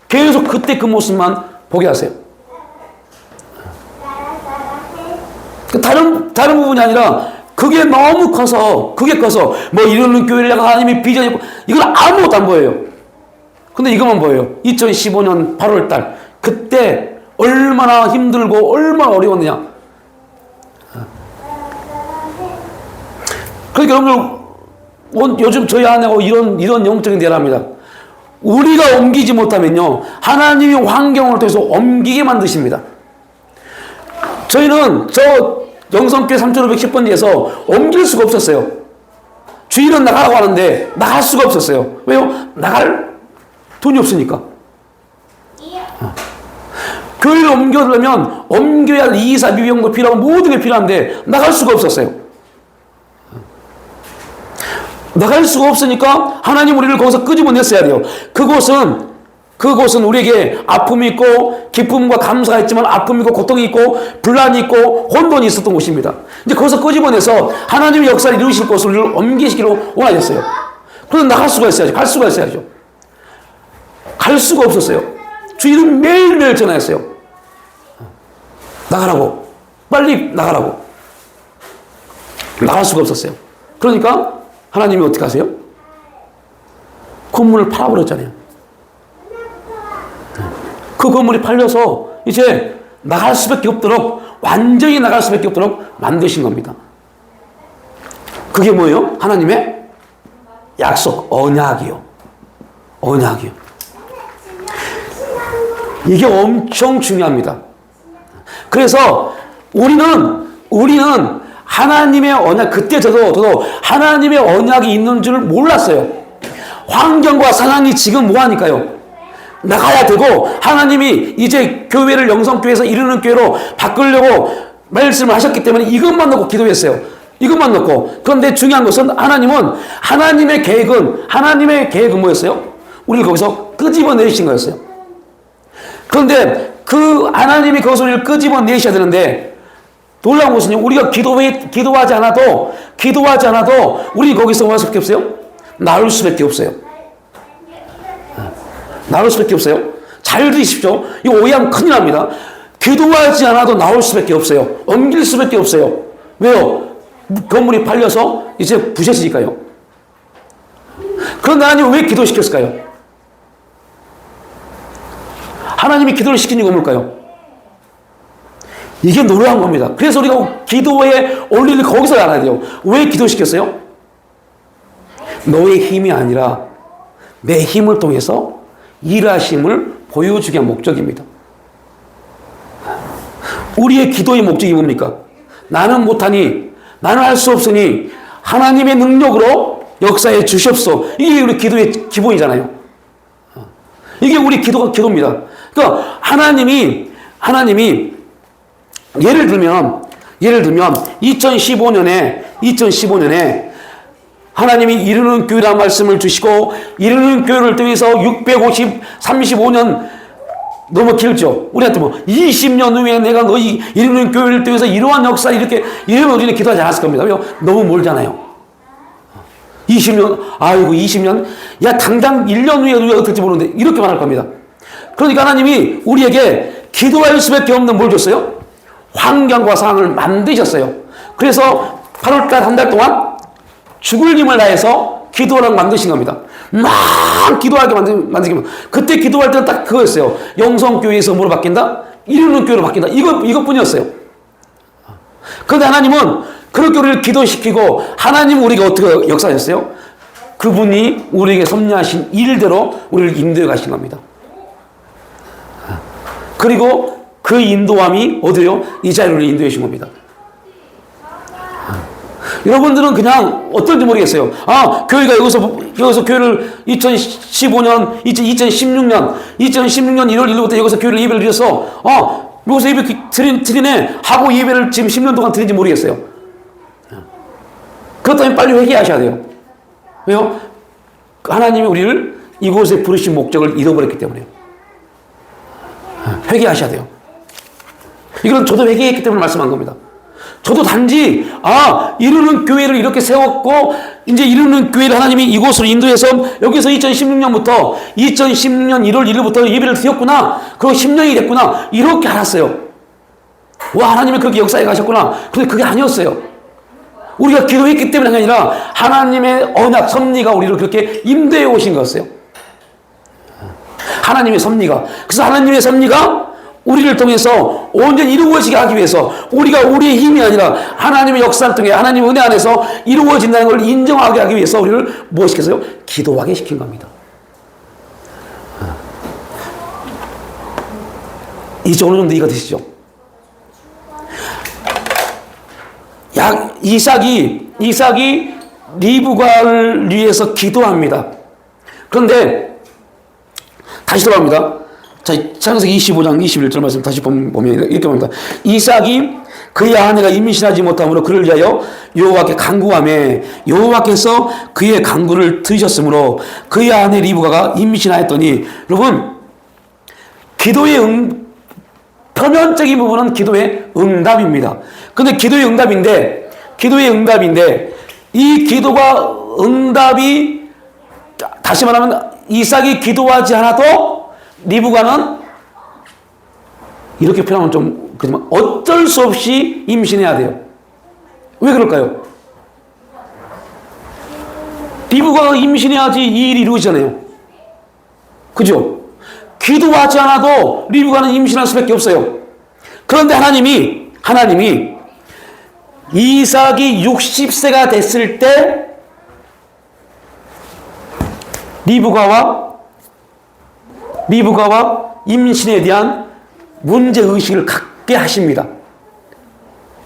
계속 그때 그 모습만 보게 하세요. 다른 부분이 아니라 그게 너무 커서 뭐 이루는 교회를 향한 하나님의 비전이 있고 이건 아무것도 안 보여요. 근데 이것만 보여요. 2015년 8월달 그때 얼마나 힘들고 얼마나 어려웠느냐. 그러니까 여러분들 요즘 저희 안에 이런 영적인 대화입니다. 우리가 옮기지 못하면요, 하나님이 환경을 통해서 옮기게 만드십니다. 저희는 저 영성교회 3510번지에서 옮길 수가 없었어요. 주일은 나가라고 하는데 나갈 수가 없었어요. 왜요? 나갈 돈이 없으니까. 교회를 옮겨려면 옮겨야 할 이사, 비용도 필요하고 모든 게 필요한데 나갈 수가 없었어요. 나갈 수가 없으니까 하나님 우리를 거기서 끄집어냈어야 돼요. 그곳은 우리에게 아픔이 있고 기쁨과 감사가 있지만 아픔이 있고 고통이 있고 분란이 있고 혼돈이 있었던 곳입니다. 이제 거기서 끄집어내서 하나님의 역사를 이루실 곳을 우리를 옮기시기로 원하셨어요. 그래서 나갈 수가 있어야죠. 갈 수가 있어야죠. 갈 수가 없었어요. 주일은 매일매일 전화했어요. 나가라고. 빨리 나가라고. 나갈 수가 없었어요. 그러니까 하나님이 어떻게 하세요? 건물을 팔아버렸잖아요. 그 건물이 팔려서 이제 나갈 수밖에 없도록, 완전히 나갈 수밖에 없도록 만드신 겁니다. 그게 뭐예요? 하나님의 약속, 언약이요. 언약이요. 이게 엄청 중요합니다. 그래서 우리는 하나님의 언약, 그때 저도 하나님의 언약이 있는 줄 몰랐어요. 환경과 상황이 지금 뭐하니까요? 나가야 되고, 하나님이 이제 교회를 영성교회에서 이루는 교회로 바꾸려고 말씀을 하셨기 때문에 이것만 놓고 기도했어요. 이것만 놓고. 그런데 중요한 것은 하나님의 계획은 뭐였어요? 우리를 거기서 끄집어내신 거였어요. 그런데 그 하나님이 그것을 우리를 끄집어내셔야 되는데, 놀라운 것은요, 우리가 기도하지 않아도 우리 거기서 할 수밖에 없어요? 나올 수밖에 없어요. 나올 수밖에 없어요. 잘 들으십시오. 이거 오해하면 큰일 납니다. 기도하지 않아도 나올 수밖에 없어요. 옮길 수밖에 없어요. 왜요? 건물이 팔려서 이제 부셔지니까요. 그런데 하나님은 왜 기도시켰을까요? 하나님이 기도를 시킨 이유가 뭘까요? 이게 놀라운 겁니다. 그래서 우리가 기도에 올리는 거기서 알아야 돼요. 왜 기도시켰어요? 너의 힘이 아니라 내 힘을 통해서 일하심을 보여주기 위한 목적입니다. 우리의 기도의 목적이 뭡니까? 나는 못하니, 나는 할 수 없으니 하나님의 능력으로 역사해 주시옵소서. 이게 우리 기도의 기본이잖아요. 이게 우리 기도입니다. 그러니까 하나님이 예를 들면 2015년에 하나님이 이루는 교회라는 말씀을 주시고, 이루는 교회를 통해서 35년 너무 길죠. 우리한테 20년 후에 내가 너희 이루는 교회를 통해서 이러한 역사 이러면 우리는 기도하지 않았을 겁니다. 왜요? 너무 멀잖아요. 20년? 야, 당장 1년 후에 우리가 어떨지 모르는데, 이렇게 말할 겁니다. 그러니까 하나님이 우리에게 기도할 수밖에 없는 뭘 줬어요? 환경과 상황을 만드셨어요. 그래서 8월달 한 달 동안 죽을 힘을 다해서 기도하라고 만드신 겁니다. 막 기도하게 만들기만. 그때 기도할 때는 딱 그거였어요. 영성교회에서 뭐로 바뀐다? 이루는 교회로 바뀐다. 이것뿐이었어요. 그런데 하나님은 그렇게 우리를 기도시키고, 하나님은 우리가 어떻게 역사하셨어요? 그분이 우리에게 섭리하신 일대로 우리를 인도해 가신 겁니다. 그리고 그 인도함이 어디요? 이 자리로 인도해 주신 겁니다. 여러분들은 그냥 어떨지 모르겠어요. 교회가 여기서 교회를 2015년, 2016년 1월 1일부터 여기서 교회를 예배를 드려서, 여기서 예배 드리네 하고 예배를 지금 10년 동안 드린지 모르겠어요. 그렇다면 빨리 회개하셔야 돼요. 왜요? 하나님이 우리를 이곳에 부르신 목적을 잃어버렸기 때문에요. 회개하셔야 돼요. 이건 저도 회개했기 때문에 말씀한 겁니다. 저도 단지 이루는 교회를 이렇게 세웠고, 이제 이루는 교회를 하나님이 이곳으로 인도해서 여기서 2016년 1월 1일부터 예배를 드렸구나, 그리고 10년이 됐구나, 이렇게 알았어요. 와, 하나님이 그렇게 역사해 가셨구나. 근데 그게 아니었어요. 우리가 기도했기 때문에 아니라 하나님의 언약, 섭리가 우리를 그렇게 인도해 오신 거였어요. 하나님의 섭리가. 그래서 하나님의 섭리가 우리를 통해서 온전히 이루어지게 하기 위해서 우리가 우리의 힘이 아니라 하나님의 역사를 통해 하나님의 은혜 안에서 이루어진다는 걸 인정하게 하기 위해서 우리를 뭐 시켰어요? 기도하게 시킨 겁니다. 이제 어느 정도 이해가 되시죠? 이삭이 리브가를 위해서 기도합니다. 그런데 다시 돌아갑니다. 자, 창세기 25장 21절 말씀 다시 보면 이렇게 봅니다. 이삭이 그의 아내가 임신하지 못함으로 그를 위하여 여호와께 간구하며 여호와께서 그의 간구를 들으셨으므로 그의 아내 리브가가 임신하였더니, 여러분, 기도의 표면적인 부분은 기도의 응답입니다. 근데 기도의 응답인데 이 기도가 응답이, 다시 말하면 이삭이 기도하지 않아도 리브가는, 이렇게 표현하면 좀 그렇지만 어쩔 수 없이 임신해야 돼요. 왜 그럴까요? 리브가가 임신해야지 이 일이 이루어지잖아요. 그죠? 기도하지 않아도 리브가는 임신할 수밖에 없어요. 그런데 하나님이 이삭이 60세가 됐을 때 리브가와 임신에 대한 문제의식을 갖게 하십니다.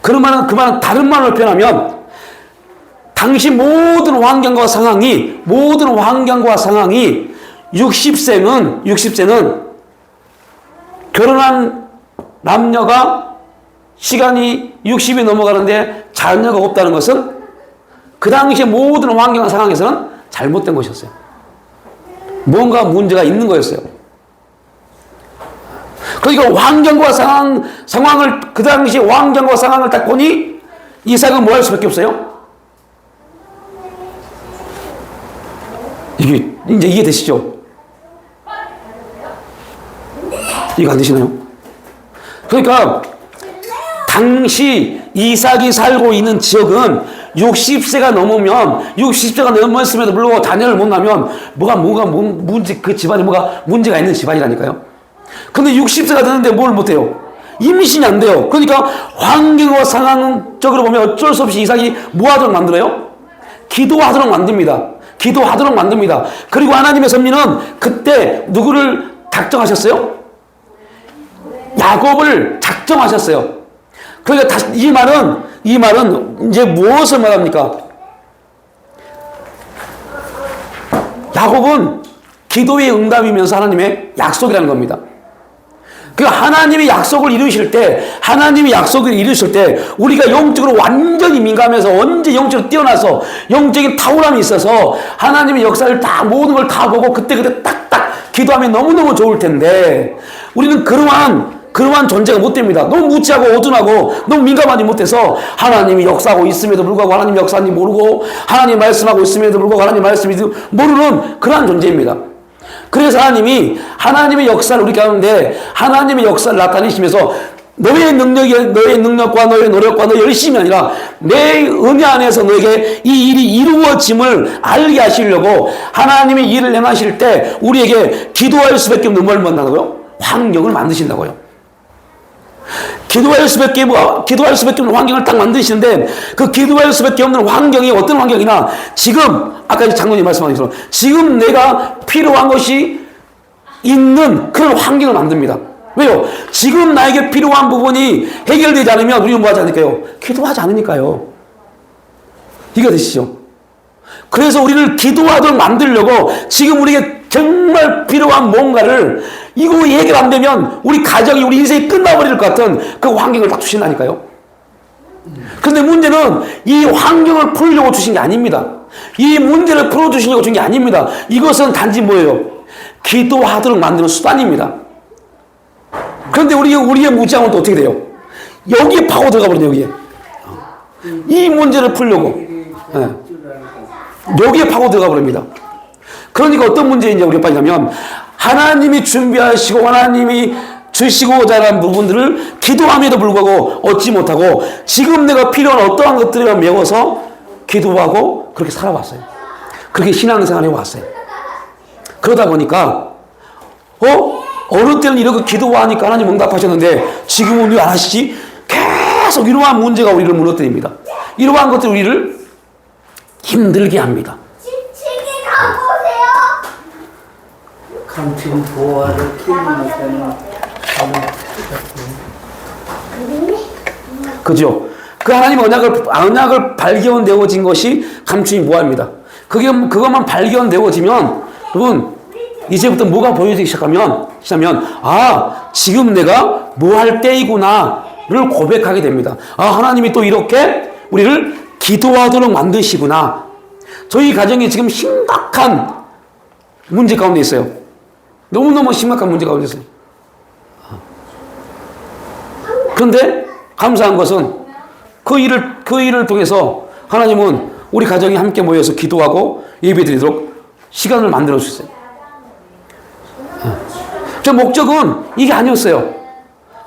그 말은 다른 말로 표현하면 당시 모든 환경과 상황이 60세는 결혼한 남녀가 시간이 60이 넘어가는데 자녀가 없다는 것은 그 당시 모든 환경과 상황에서는 잘못된 것이었어요. 뭔가 문제가 있는 거였어요. 그러니까 환경과 상황을, 그 당시 환경과 상황을 딱 보니 이삭은 뭐 할 수밖에 없어요? 이게 이제 이해되시죠? 이해가 안 되시나요? 그러니까 당시 이삭이 살고 있는 지역은 60세가 넘으면, 60세가 넘었음에도 불구하고 자녀를 못 낳으면 그 집안에 뭐가 문제가 있는 집안이라니까요. 근데 60세가 되는데 뭘 못해요? 임신이 안 돼요. 그러니까 환경과 상황적으로 보면 어쩔 수 없이 이삭이 뭐 하도록 만들어요? 기도하도록 만듭니다. 그리고 하나님의 섭리는 그때 누구를 작정하셨어요? 야곱을 작정하셨어요. 그러니까 다시 이 말은 이제 무엇을 말합니까? 야곱은 기도의 응답이면서 하나님의 약속이라는 겁니다. 그 하나님의 약속을 이루실 때 우리가 영적으로 완전히 민감해서 언제 영적으로 뛰어나서 영적인 탁월함이 있어서 하나님의 역사를 다 모든 걸 다 보고 그때 딱딱 기도하면 너무너무 좋을 텐데 우리는 그러한 존재가 못 됩니다. 너무 무지하고 어둔하고 너무 민감하지 못해서 하나님이 역사하고 있음에도 불구하고 하나님 역사님 모르고 하나님 말씀하고 있음에도 불구하고 하나님 말씀이 모르는 그러한 존재입니다. 그래서 하나님의 역사를 우리 가운데 하나님의 역사를 나타내시면서 너의 능력과 너의 노력과 너의 열심이 아니라 내 은혜 안에서 너에게 이 일이 이루어짐을 알게 하시려고 하나님의 일을 행하실 때 우리에게 기도할 수밖에 없는 뭘 만든다고요? 환경을 만드신다고요. 기도할 수밖에 없는 환경을 딱 만드시는데 그 기도할 수밖에 없는 환경이 어떤 환경이나 지금 아까 장로님 말씀하신 것처럼 지금 내가 필요한 것이 있는 그런 환경을 만듭니다. 왜요? 지금 나에게 필요한 부분이 해결되지 않으면 우리는 뭐 하지 않을까요? 기도하지 않으니까요. 이해가 되시죠? 그래서 우리를 기도하도록 만들려고 지금 우리에게 정말 필요한 뭔가를 이거 해결 안 되면 우리 가정이 우리 인생이 끝나버릴 것 같은 그 환경을 딱 주신다니까요. 그런데 문제는 이 환경을 풀려고 주신 게 아닙니다. 이 문제를 풀어주시려고 준 게 아닙니다. 이것은 단지 뭐예요? 기도하도록 만드는 수단입니다. 그런데 우리의 무지함은 또 어떻게 돼요? 여기에 파고 들어가 버리네, 여기에. 이 문제를 풀려고. 네. 여기에 파고 들어가 버립니다. 그러니까 어떤 문제인지 우리가 빠지면 하나님이 준비하시고 하나님이 주시고자 하는 부분들을 기도함에도 불구하고 얻지 못하고 지금 내가 필요한 어떠한 것들에 메워서 기도하고 그렇게 살아왔어요. 그렇게 신앙생활 해왔어요. 그러다 보니까 어느 때는 이렇게 기도하니까 하나님 응답하셨는데 지금은 왜 안 하시지? 계속 이러한 문제가 우리를 무너뜨립니다. 이러한 것들이 우리를 힘들게 합니다. 감춘 보화를 키우니까는 그죠? 그 하나님 언약을 발견되어진 것이 감춘이 보화입니다. 그것만 발견되어지면, 여러분, 이제부터 뭐가 보여지기 시작하면, 지금 내가 뭐 할 때이구나를 고백하게 됩니다. 하나님이 또 이렇게 우리를 기도하도록 만드시구나. 저희 가정이 지금 심각한 문제 가운데 있어요. 너무너무 심각한 문제 가운데 있어요. 그런데 감사한 것은 그 일을 통해서 하나님은 우리 가정이 함께 모여서 기도하고 예배드리도록 시간을 만들어 주셨어요. 저 목적은 이게 아니었어요.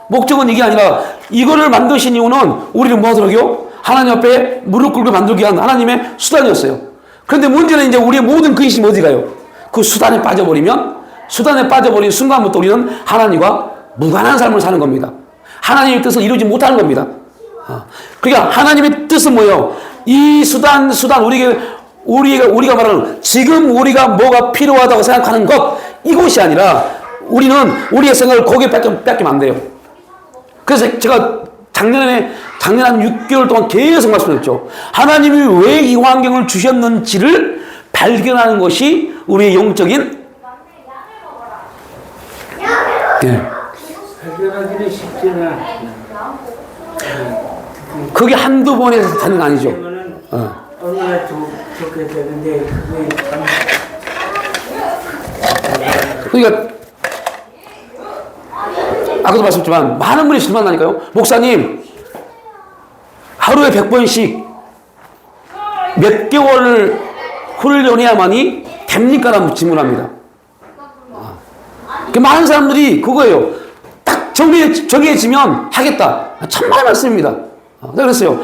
목적은 이게 아니라 이거를 만드신 이유는 우리를 뭐 하도록요? 하나님 앞에 무릎 꿇게 만들기 위한 하나님의 수단이었어요. 그런데 문제는 이제 우리의 모든 근심이 어디 가요? 그 수단에 빠져버린 순간부터 우리는 하나님과 무관한 삶을 사는 겁니다. 하나님의 뜻을 이루지 못하는 겁니다. 그러니까 하나님의 뜻은 뭐예요? 이 수단 우리가 말하는 지금 우리가 뭐가 필요하다고 생각하는 것, 이것이 아니라 우리는 우리의 생각을 거기에 뺏기면 안 돼요. 그래서 제가 작년에 한 6개월 동안 계속 말씀드렸죠. 하나님이 왜 이 환경을 주셨는지를 발견하는 것이 우리의 영적인 발견하기는 쉽지는 않아요. 그게 한두 번에서 되는 거 아니죠. 얼마나 좋게 되는데 그게 참 그러니까 아까도 말씀드렸지만 많은 분이 질문한다니까요. 목사님, 하루에 100번씩 몇 개월을 훈련해야만이 됩니까? 라는 질문합니다. 많은 사람들이 그거예요. 딱 정해지면 하겠다. 천만의 말씀입니다. 그랬어요.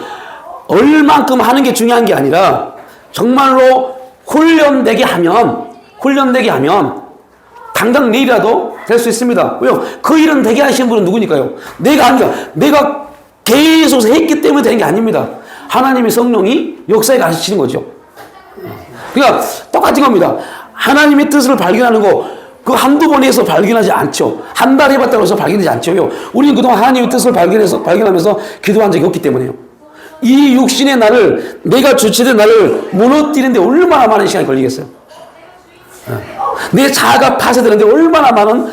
얼만큼 하는 게 중요한 게 아니라 정말로 훈련되게 하면 당장 내일이라도 될 수 있습니다. 왜요? 그 일은 되게 하시는 분은 누구니까요? 내가 계속 했기 때문에 되는 게 아닙니다. 하나님의 성령이 역사에 가르치시는 거죠. 그러니까 똑같은 겁니다. 하나님의 뜻을 발견하는 거, 그 한두 번 해서 발견하지 않죠. 한 달 해봤다고 해서 발견되지 않죠. 우리는 그동안 하나님의 뜻을 발견하면서 기도한 적이 없기 때문에요. 이 육신의 나를, 내가 주체된 나를 무너뜨리는데 얼마나 많은 시간이 걸리겠어요? 내 자아가 파쇄되는데 얼마나 많은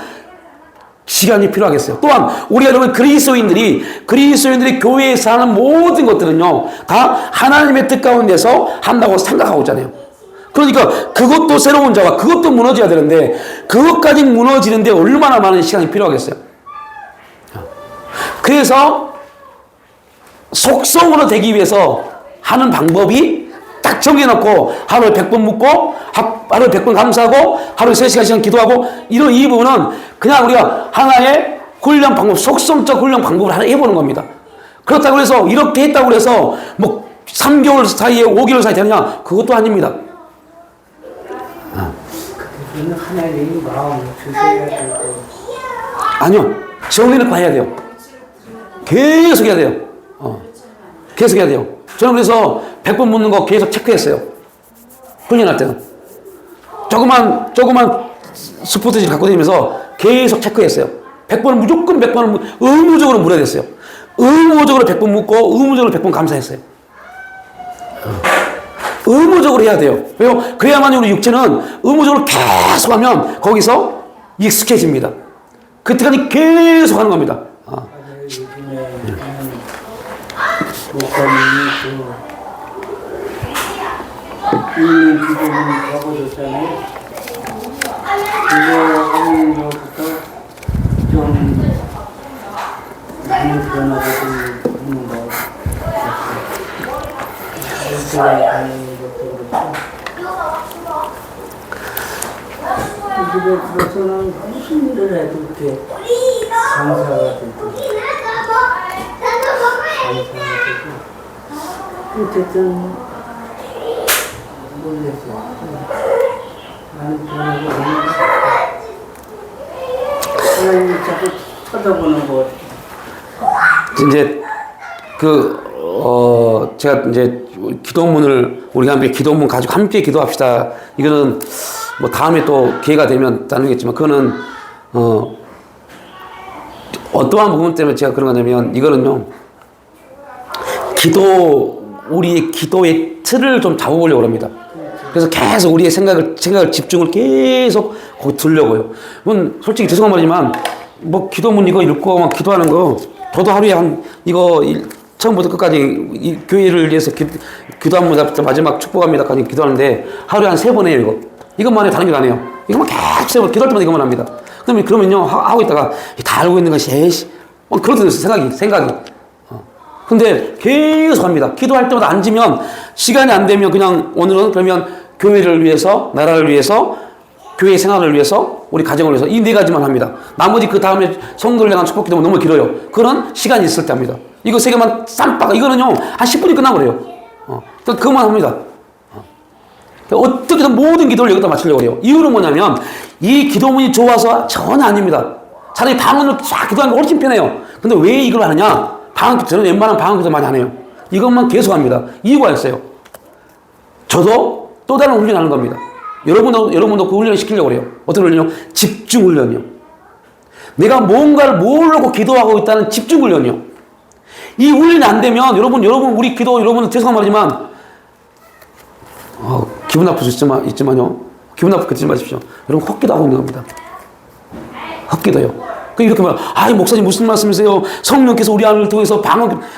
시간이 필요하겠어요. 또한 우리가 여러분 그리스도인들이 교회에서 하는 모든 것들은요 다 하나님의 뜻 가운데서 한다고 생각하고 있잖아요. 그러니까 그것도 새로운 자가 그것도 무너져야 되는데 그것까지 무너지는데 얼마나 많은 시간이 필요하겠어요. 그래서 속성으로 되기 위해서 하는 방법이 딱 정해놓고 하루에 100번 묻고 하루에 100번 감사하고 하루에 3시간 기도하고 이 부분은 그냥 우리가 하나의 훈련 방법, 속성적 훈련 방법을 하나 해보는 겁니다. 그렇다고 해서 이렇게 했다고 해서 뭐 3개월 사이에 5개월 사이에 되느냐? 그것도 아닙니다. 그거는 하나님이 마음을 주셔야 되고 아니요. 정리는 해야 돼요. 계속 해야 돼요. 계속 해야 돼요. 저는 그래서 100번 묻는 거 계속 체크했어요. 훈련할 때는. 조그만 스포츠집 갖고 다니면서 계속 체크했어요. 100번은 무조건 100번은 의무적으로 물어야 됐어요. 의무적으로 100번 묻고 의무적으로 100번 감사했어요. 의무적으로 해야 돼요. 왜요? 그래야만 우리 육체는 의무적으로 계속 하면 거기서 익숙해집니다. 그때까지 계속 하는 겁니다. 요즘에 목사님이 있는 기도를 적어줬잖아요. 그거 하면서부터 좀 많이 변화가 좀 있는 것 같아요. 다니는 것도 그렇고 이 집에 들어서는 무슨 일을 해도 이렇게 감사가 되고 어쨌든 모르겠어요. 많은 변화가 있는 하나님이 자꾸 쳐다보는 것 이제 제가 이제 기도문을 우리가 함께 기도문 가지고 함께 기도합시다. 이거는 뭐 다음에 또 기회가 되면 나누겠지만 그거는 어떠한 부분 때문에 제가 그런 거냐면 이거는요 우리의 기도의 틀을 좀 잡아보려고 합니다. 그래서 계속 우리의 생각을 집중을 계속 거기 두려고요. 솔직히 죄송한 말이지만 뭐 기도문 이거 읽고 막 기도하는 거 저도 하루에 처음부터 끝까지 이 교회를 위해서 기도합니다. 마지막 축복합니다까지 기도하는데 하루에 한 3번 해요, 이거. 이것만 해요, 다른 게 안 해요. 이것만 계속 3번, 기도할 때마다 이것만 합니다. 그러면요, 하고 있다가 다 알고 있는 것이, 그렇거든요, 생각이. 근데 계속 합니다. 기도할 때마다 앉으면, 시간이 안 되면 그냥 오늘은 그러면 교회를 위해서, 나라를 위해서, 교회 생활을 위해서, 우리 가정을 위해서 이 4가지만 합니다. 나머지 그 다음에 성도를 향한 축복 기도는 너무 길어요. 그런 시간이 있을 때 합니다. 이거 3개만 쌈박, 이거는요, 한 10분이 끝나버려요. 그것만 합니다. 어떻게든 모든 기도를 여기다 맞추려고 해요. 이유는 뭐냐면, 이 기도문이 좋아서 전혀 아닙니다. 차라리 방언을 쫙 기도하는 게 훨씬 편해요. 근데 왜 이걸 하느냐? 저는 웬만하면 방언 기도 많이 안 해요. 이것만 계속 합니다. 이유가 있어요. 저도 또 다른 훈련을 하는 겁니다. 여러분도 그 훈련을 시키려고 그래요. 어떤 훈련이요? 집중 훈련이요. 내가 뭔가를 모르고 기도하고 있다는 집중 훈련이요. 이 훈련이 안 되면 우리 기도 여러분 죄송한 말이지만 기분 나쁠 수 있지만요. 기분 나쁘지 마십시오. 여러분 헛기도 하고 있는 겁니다. 헛기도요. 이렇게 말하면 목사님 무슨 말씀이세요? 성령께서 우리 안을 통해서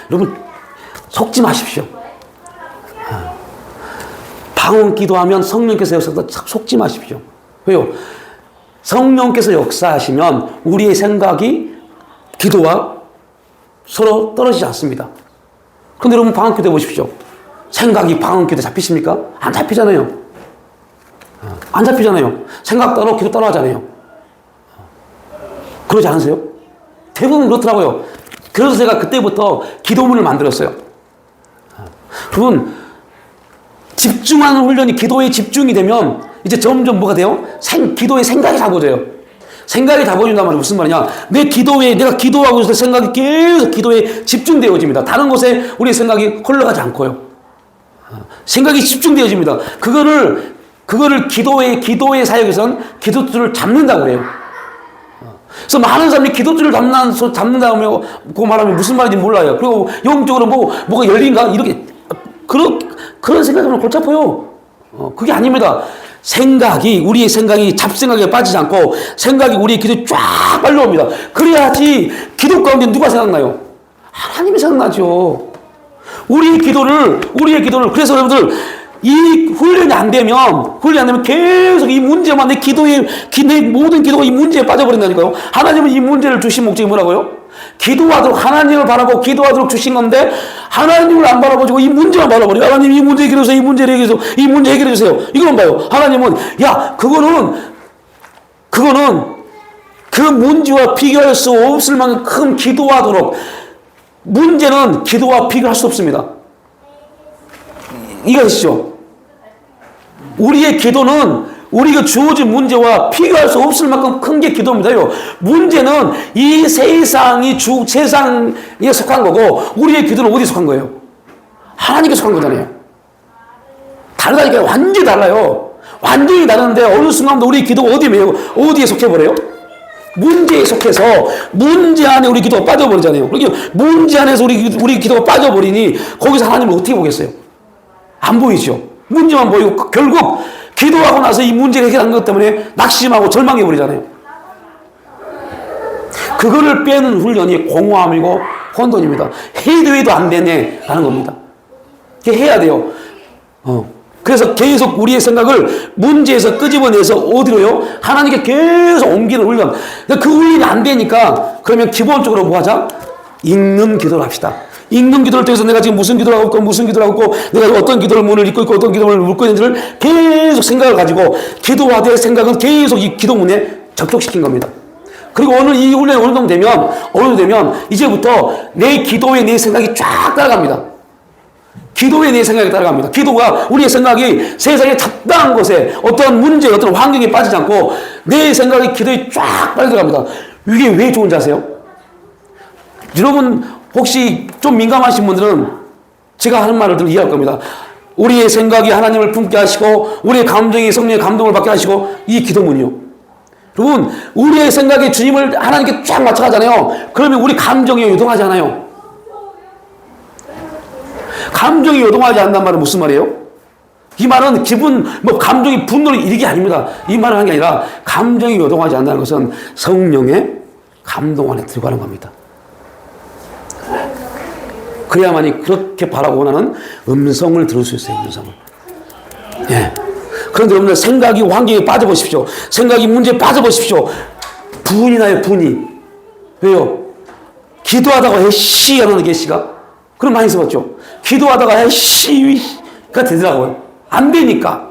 여러분 속지 마십시오. 방언 기도하면 성령께서 속지 마십시오. 왜요? 성령께서 역사하시면 우리의 생각이 기도와 서로 떨어지지 않습니다. 그런데 여러분 방언 기도 해보십시오. 생각이 방언 기도 잡히십니까? 안 잡히잖아요. 안 잡히잖아요. 생각 따로 기도 따로 하잖아요. 그러지 않으세요? 대부분 그렇더라고요. 그래서 제가 그때부터 기도문을 만들었어요. 여러분 집중하는 훈련이 기도에 집중이 되면 이제 점점 뭐가 돼요? 기도의 생각이 잡아져요. 생각이 잡아진단 말이 무슨 말이냐? 내가 기도하고 있을 때 생각이 계속 기도에 집중되어집니다. 다른 곳에 우리의 생각이 흘러가지 않고요. 생각이 집중되어집니다. 그거를 기도의 사역에서는 기도줄을 잡는다고 그래요. 그래서 많은 사람이 기도줄을 잡는다고 말하면 무슨 말인지 몰라요. 그리고 영적으로 뭐가 열린가? 이렇게. 그런 생각하면 골치 아파요. 그게 아닙니다. 우리의 생각이 잡생각에 빠지지 않고 생각이 우리의 기도에 쫙 빨려옵니다. 그래야지 기도 가운데 누가 생각나요? 하나님이 생각나죠. 우리의 기도를 그래서 여러분들 이 훈련이 안 되면 계속 이 문제만 내 모든 기도가 이 문제에 빠져버린다니까요. 하나님은 이 문제를 주신 목적이 뭐라고요? 기도하도록 하나님을 바라보고 기도하도록 주신 건데 하나님을 안 바라보고 이 문제만 바라버려요. 하나님 이 문제 해결해주세요. 이 문제 해결해주세요. 이 문제 해결해주세요. 이거만 봐요. 하나님은 그거는 그 문제와 비교할 수 없을 만큼 큰 기도하도록 문제는 기도와 비교할 수 없습니다. 이해하시죠? 우리의 기도는 우리가 주어진 문제와 비교할 수 없을 만큼 큰 게 기도입니다요. 문제는 이 세상에 속한 거고 우리의 기도는 어디에 속한 거예요? 하나님께 속한 거잖아요. 다르다니까요. 완전히 달라요. 완전히 다른데 어느 순간부터 우리의 기도가 어디에 속해버려요? 문제에 속해서 문제 안에 우리 기도가 빠져버리잖아요. 그러니까 문제 안에서 우리 기도가 빠져버리니 거기서 하나님을 어떻게 보겠어요? 안 보이죠. 문제만 보이고 결국 기도하고 나서 이 문제가 해결한 것 때문에 낙심하고 절망해버리잖아요. 그거를 빼는 훈련이 공허함이고 혼돈입니다. 해도 안 되네 라는 겁니다. 이게 해야 돼요. 그래서 계속 우리의 생각을 문제에서 끄집어내서 어디로요? 하나님께 계속 옮기는 훈련. 그 훈련이 안 되니까 그러면 기본적으로 뭐 하자? 읽는 기도를 합시다. 읽는 기도를 통해서 내가 지금 무슨 기도를 하고 있고 내가 어떤 기도를 문을 읽고 있고 어떤 기도를 묻고 있는지를 계속 생각을 가지고 기도하되 생각은 계속 이 기도문에 접촉시킨 겁니다. 그리고 이 훈련이 어느 정도 되면 이제부터 내 기도에 내 생각이 쫙 따라갑니다. 기도에 내 생각이 따라갑니다. 기도가 우리의 생각이 세상에 잡다한 곳에 어떤 문제, 어떤 환경에 빠지지 않고 내 생각이 기도에 쫙 빨리 들어갑니다. 이게 왜 좋은지 아세요? 여러분 혹시 좀 민감하신 분들은 제가 하는 말을 들 이해할 겁니다. 우리의 생각이 하나님을 품게 하시고 우리의 감정이 성령의 감동을 받게 하시고 이 기도문이요. 여러분 우리의 생각이 주님을 하나님께 쫙 맞춰가잖아요. 그러면 우리 감정이 요동하지 않아요. 감정이 요동하지 않는단 말은 무슨 말이에요? 이 말은 기분, 감정이 분노를 일으키기 아닙니다. 이 말을 하는 게 아니라 감정이 요동하지 않는다는 것은 성령의 감동 안에 들어가는 겁니다. 그래야만이 그렇게 바라고 원하는 음성을 들을 수 있어요. 음성을. 예. 그런데 여러분들 생각이 환경에 빠져보십시오. 생각이 문제에 빠져보십시오. 분이 나요. 분이. 왜요? 기도하다가 해씨 하는 게씨가 그럼 많이 써봤죠. 기도하다가 해씨가 되더라고요. 안 되니까.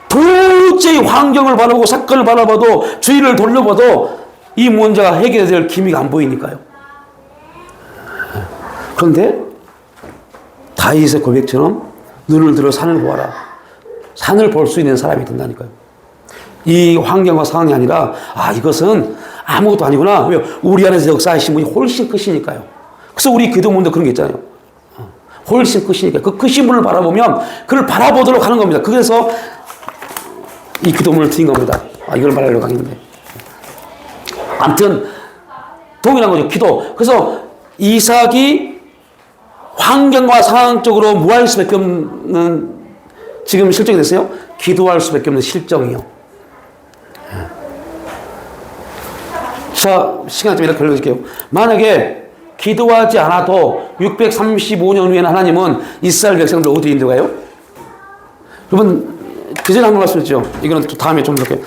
도저히 환경을 바라보고 사건을 바라봐도 주위를 돌려봐도 이 문제가 해결될 기미가 안 보이니까요. 그런데 다윗의 고백처럼 눈을 들어 산을 보아라. 산을 볼 수 있는 사람이 된다니까요. 이 환경과 상황이 아니라 이것은 아무것도 아니구나. 왜요? 우리 안에서 역사하신 분이 훨씬 크시니까요. 그래서 우리 기도문도 그런 게 있잖아요. 훨씬 크시니까 그 크신 분을 바라보면 그를 바라보도록 하는 겁니다. 그래서 이 기도문을 드린 겁니다. 이걸 말하려고 하겠는데 아무튼 동일한 거죠. 기도. 그래서 이삭이 환경과 상황적으로 뭐 할 수밖에 없는 지금 실정이 됐어요? 기도할 수밖에 없는 실정이요. 자, 시간 좀 이렇게 걸려줄게요. 만약에 기도하지 않아도 635년 후에는 하나님은 이스라엘 백성들 어디 인도가요? 여러분, 그 전에 한번 말씀드렸죠. 이거는 다음에 좀 이렇게.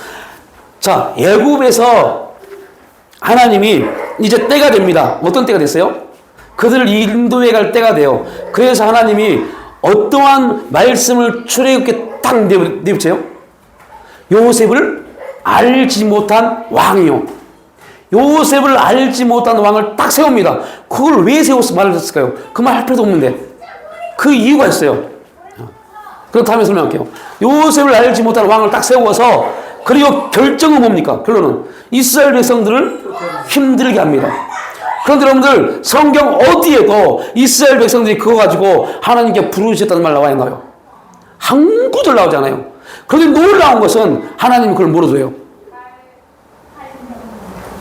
자, 애굽에서 하나님이 이제 때가 됩니다. 어떤 때가 됐어요? 그들을 인도해 갈 때가 돼요. 그래서 하나님이 어떠한 말씀을 출애굽게 딱 내비쳐요? 요셉을 알지 못한 왕이요. 요셉을 알지 못한 왕을 딱 세웁니다. 그걸 왜 세워서 말을 했을까요? 그 말 할 필요도 없는데. 그 이유가 있어요. 그럼 다음에 설명할게요. 요셉을 알지 못한 왕을 딱 세워서 그리고 결정은 뭡니까? 결론은 이스라엘 백성들을 힘들게 합니다. 그런데 여러분들 성경 어디에도 이스라엘 백성들이 그거 가지고 하나님께 부르셨다는 말 나와 있나요? 한 구절 나오잖아요. 그런데 놀라운 것은 하나님이 그걸 물어줘요.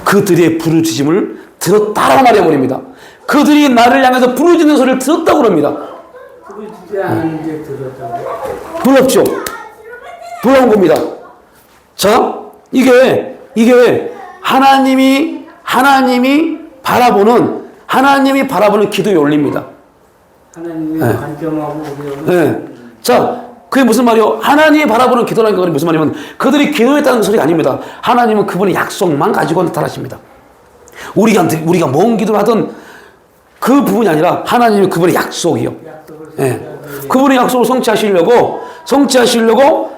그들의 부르짖음을 들었다라고 말해버립니다. 그들이 나를 향해서 부르짖는 소리를 들었다고 그럽니다. 부르짖지 않는데 들었다고. 놀랍죠? 놀라운 겁니다. 자, 이게 하나님이 바라보는 기도의 원리입니다. 하나님이 네. 관점하고 우리는 네. 자, 그게 무슨 말이요? 하나님이 바라보는 기도라는 건 무슨 말이냐면 그들이 기도했다는 소리가 아닙니다. 하나님은 그분의 약속만 가지고 나타나십니다. 우리가 뭔 기도를 하든 그 부분이 아니라 하나님이 그분의 약속이요. 네. 그분의 약속을 성취하시려고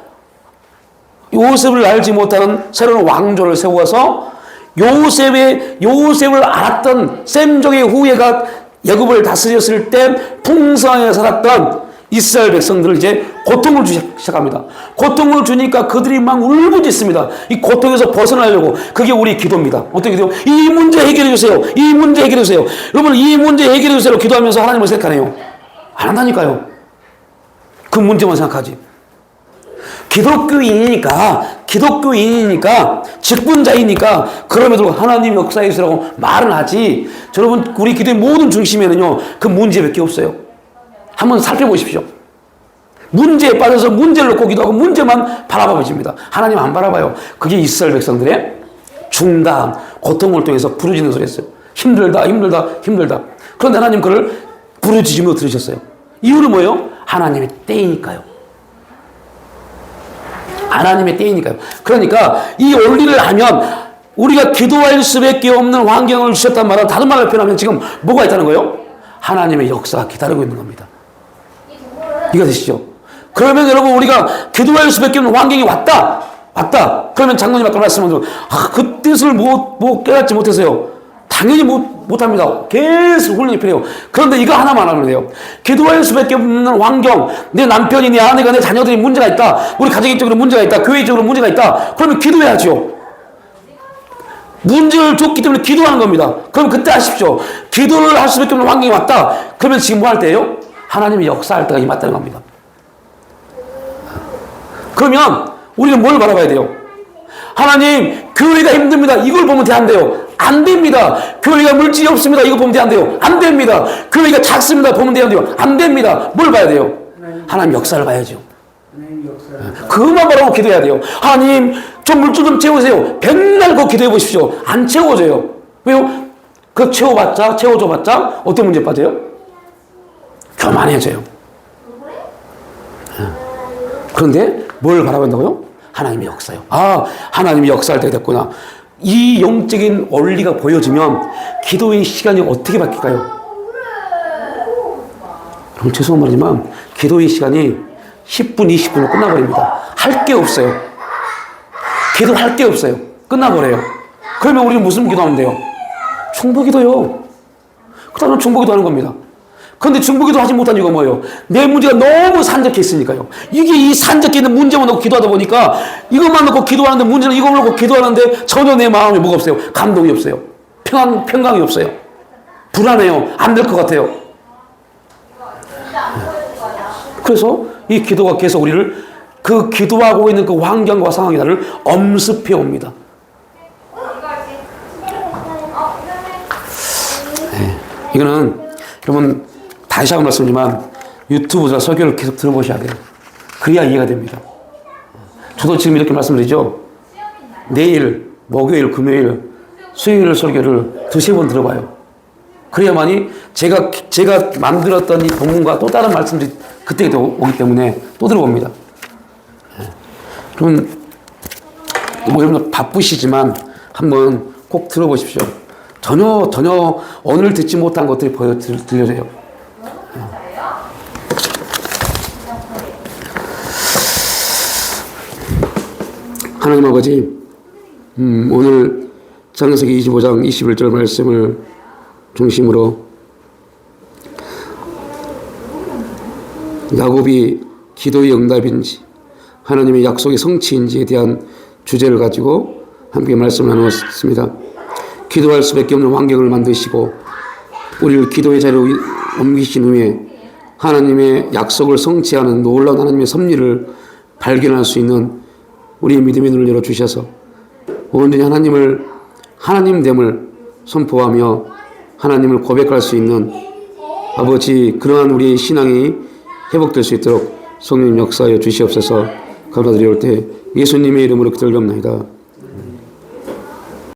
요셉을 알지 못하는 새로운 왕조를 세워서 요셉을 알았던 셈족의 후예가 애굽을 다스렸을 때 풍성하게 살았던 이스라엘 백성들을 이제 고통을 주기 시작합니다. 고통을 주니까 그들이 막 울부짖습니다. 이 고통에서 벗어나려고. 그게 우리 기도입니다. 어떻게 기도? 이 문제 해결해 주세요. 이 문제 해결해 주세요. 여러분 이 문제 해결해 주세요. 기도하면서 하나님을 생각하네요. 안 한다니까요. 그 문제만 생각하지. 기독교인이니까 직분자이니까 그럼에도 하나님 역사에 있으라고 말은 하지. 여러분 우리 기도의 모든 중심에는요 그 문제밖에 없어요. 한번 살펴보십시오. 문제에 빠져서 문제를 놓고 기도하고 문제만 바라봐 보십니다. 하나님 안 바라봐요. 그게 이스라엘 백성들의 중단, 고통을 통해서 부르짖는 소리였어요. 힘들다. 그런데 하나님 그를 부르짖으며 들으셨어요. 이유는 뭐예요? 하나님의 때이니까요. 그러니까 이 원리를 하면 우리가 기도할 수밖에 없는 환경을 주셨단 말은 다른 말로 표현하면 지금 뭐가 있다는 거예요? 하나님의 역사가 기다리고 있는 겁니다. 이해가 되시죠? 그러면 여러분 우리가 기도할 수밖에 없는 환경이 왔다. 그러면 장로님 아까 말씀한 대로 그 뜻을 깨닫지 못해서요. 당연히 못합니다. 계속 훈련이 필요해요. 그런데 이거 하나만 하면 돼요. 기도할 수밖에 없는 환경, 내 남편이, 내 아내가, 내 자녀들이 문제가 있다. 우리 가정적으로 문제가 있다. 교회적으로 문제가 있다. 그러면 기도해야죠. 문제를 줬기 때문에 기도하는 겁니다. 그럼 그때 아십시오. 기도를 할 수밖에 없는 환경이 왔다. 그러면 지금 뭐 할 때예요? 하나님이 역사할 때가 임했다는 겁니다. 그러면 우리는 뭘 바라봐야 돼요? 하나님, 교회가 힘듭니다. 이걸 보면 안 돼요. 안 됩니다. 교회가 물질이 없습니다. 이거 보면 안 돼요. 안 됩니다. 교회가 작습니다. 보면 안 돼요. 안 됩니다. 뭘 봐야 돼요? 하나님 역사를 봐야죠. 하나님 역사를 그것만 바라고 기도해야 돼요. 하나님, 좀 물질 좀 채우세요. 백날 그거 기도해 보십시오. 안 채워져요. 왜요? 그 채워줘봤자 어떤 문제 빠져요? 교만해져요. 그런데 뭘 바라본다고요? 하나님의 역사요. 아, 하나님이 역사할 때가 됐구나. 이 영적인 원리가 보여지면 기도의 시간이 어떻게 바뀔까요? 여러분, 죄송한 말이지만 기도의 시간이 10분, 20분으로 끝나버립니다. 할 게 없어요. 기도할 게 없어요. 끝나버려요. 그러면 우리는 무슨 기도하면 돼요? 중보기도요. 그 다음에 중보기도 하는 겁니다. 그런데 중보기도 하지 못한 이유가 뭐예요? 내 문제가 너무 산적해 있으니까요. 이게 이 산적해 있는 문제만 놓고 기도하다 보니까 이것만 놓고 기도하는데 문제는 이거 놓고 기도하는데 전혀 내 마음에 뭐가 없어요? 감동이 없어요. 평강이 없어요. 불안해요. 안 될 것 같아요. 그래서 이 기도가 계속 우리를 그 기도하고 있는 그 환경과 상황이 나를 엄습해 옵니다. 네, 이거는 여러분 다시 한번 말씀드리지만 유튜브나 설교를 계속 들어보셔야 돼요. 그래야 이해가 됩니다. 저도 지금 이렇게 말씀드리죠. 내일, 목요일, 금요일, 수요일 설교를 2-3번 들어봐요. 그래야만이 제가 만들었던 이 본문과 또 다른 말씀들이 그때 오기 때문에 또 들어봅니다. 그러면 뭐 여러분 바쁘시지만 한번 꼭 들어보십시오. 전혀 오늘 듣지 못한 것들이 들려져요. 하나님 아버지, 오늘 창세기 25장 21절 말씀을 중심으로 야곱이 기도의 응답인지 하나님의 약속의 성취인지에 대한 주제를 가지고 함께 말씀을 나누었습니다. 기도할 수밖에 없는 환경을 만드시고 우리를 기도의 자리로 옮기신 후에 하나님의 약속을 성취하는 놀라운 하나님의 섭리를 발견할 수 있는 우리의 믿음의 눈을 열어주셔서 온전히 하나님됨을 선포하며 하나님을 고백할 수 있는 아버지, 그러한 우리의 신앙이 회복될 수 있도록 성령님 역사하여 주시옵소서. 감사드리올 때 예수님의 이름으로 기도드립니다.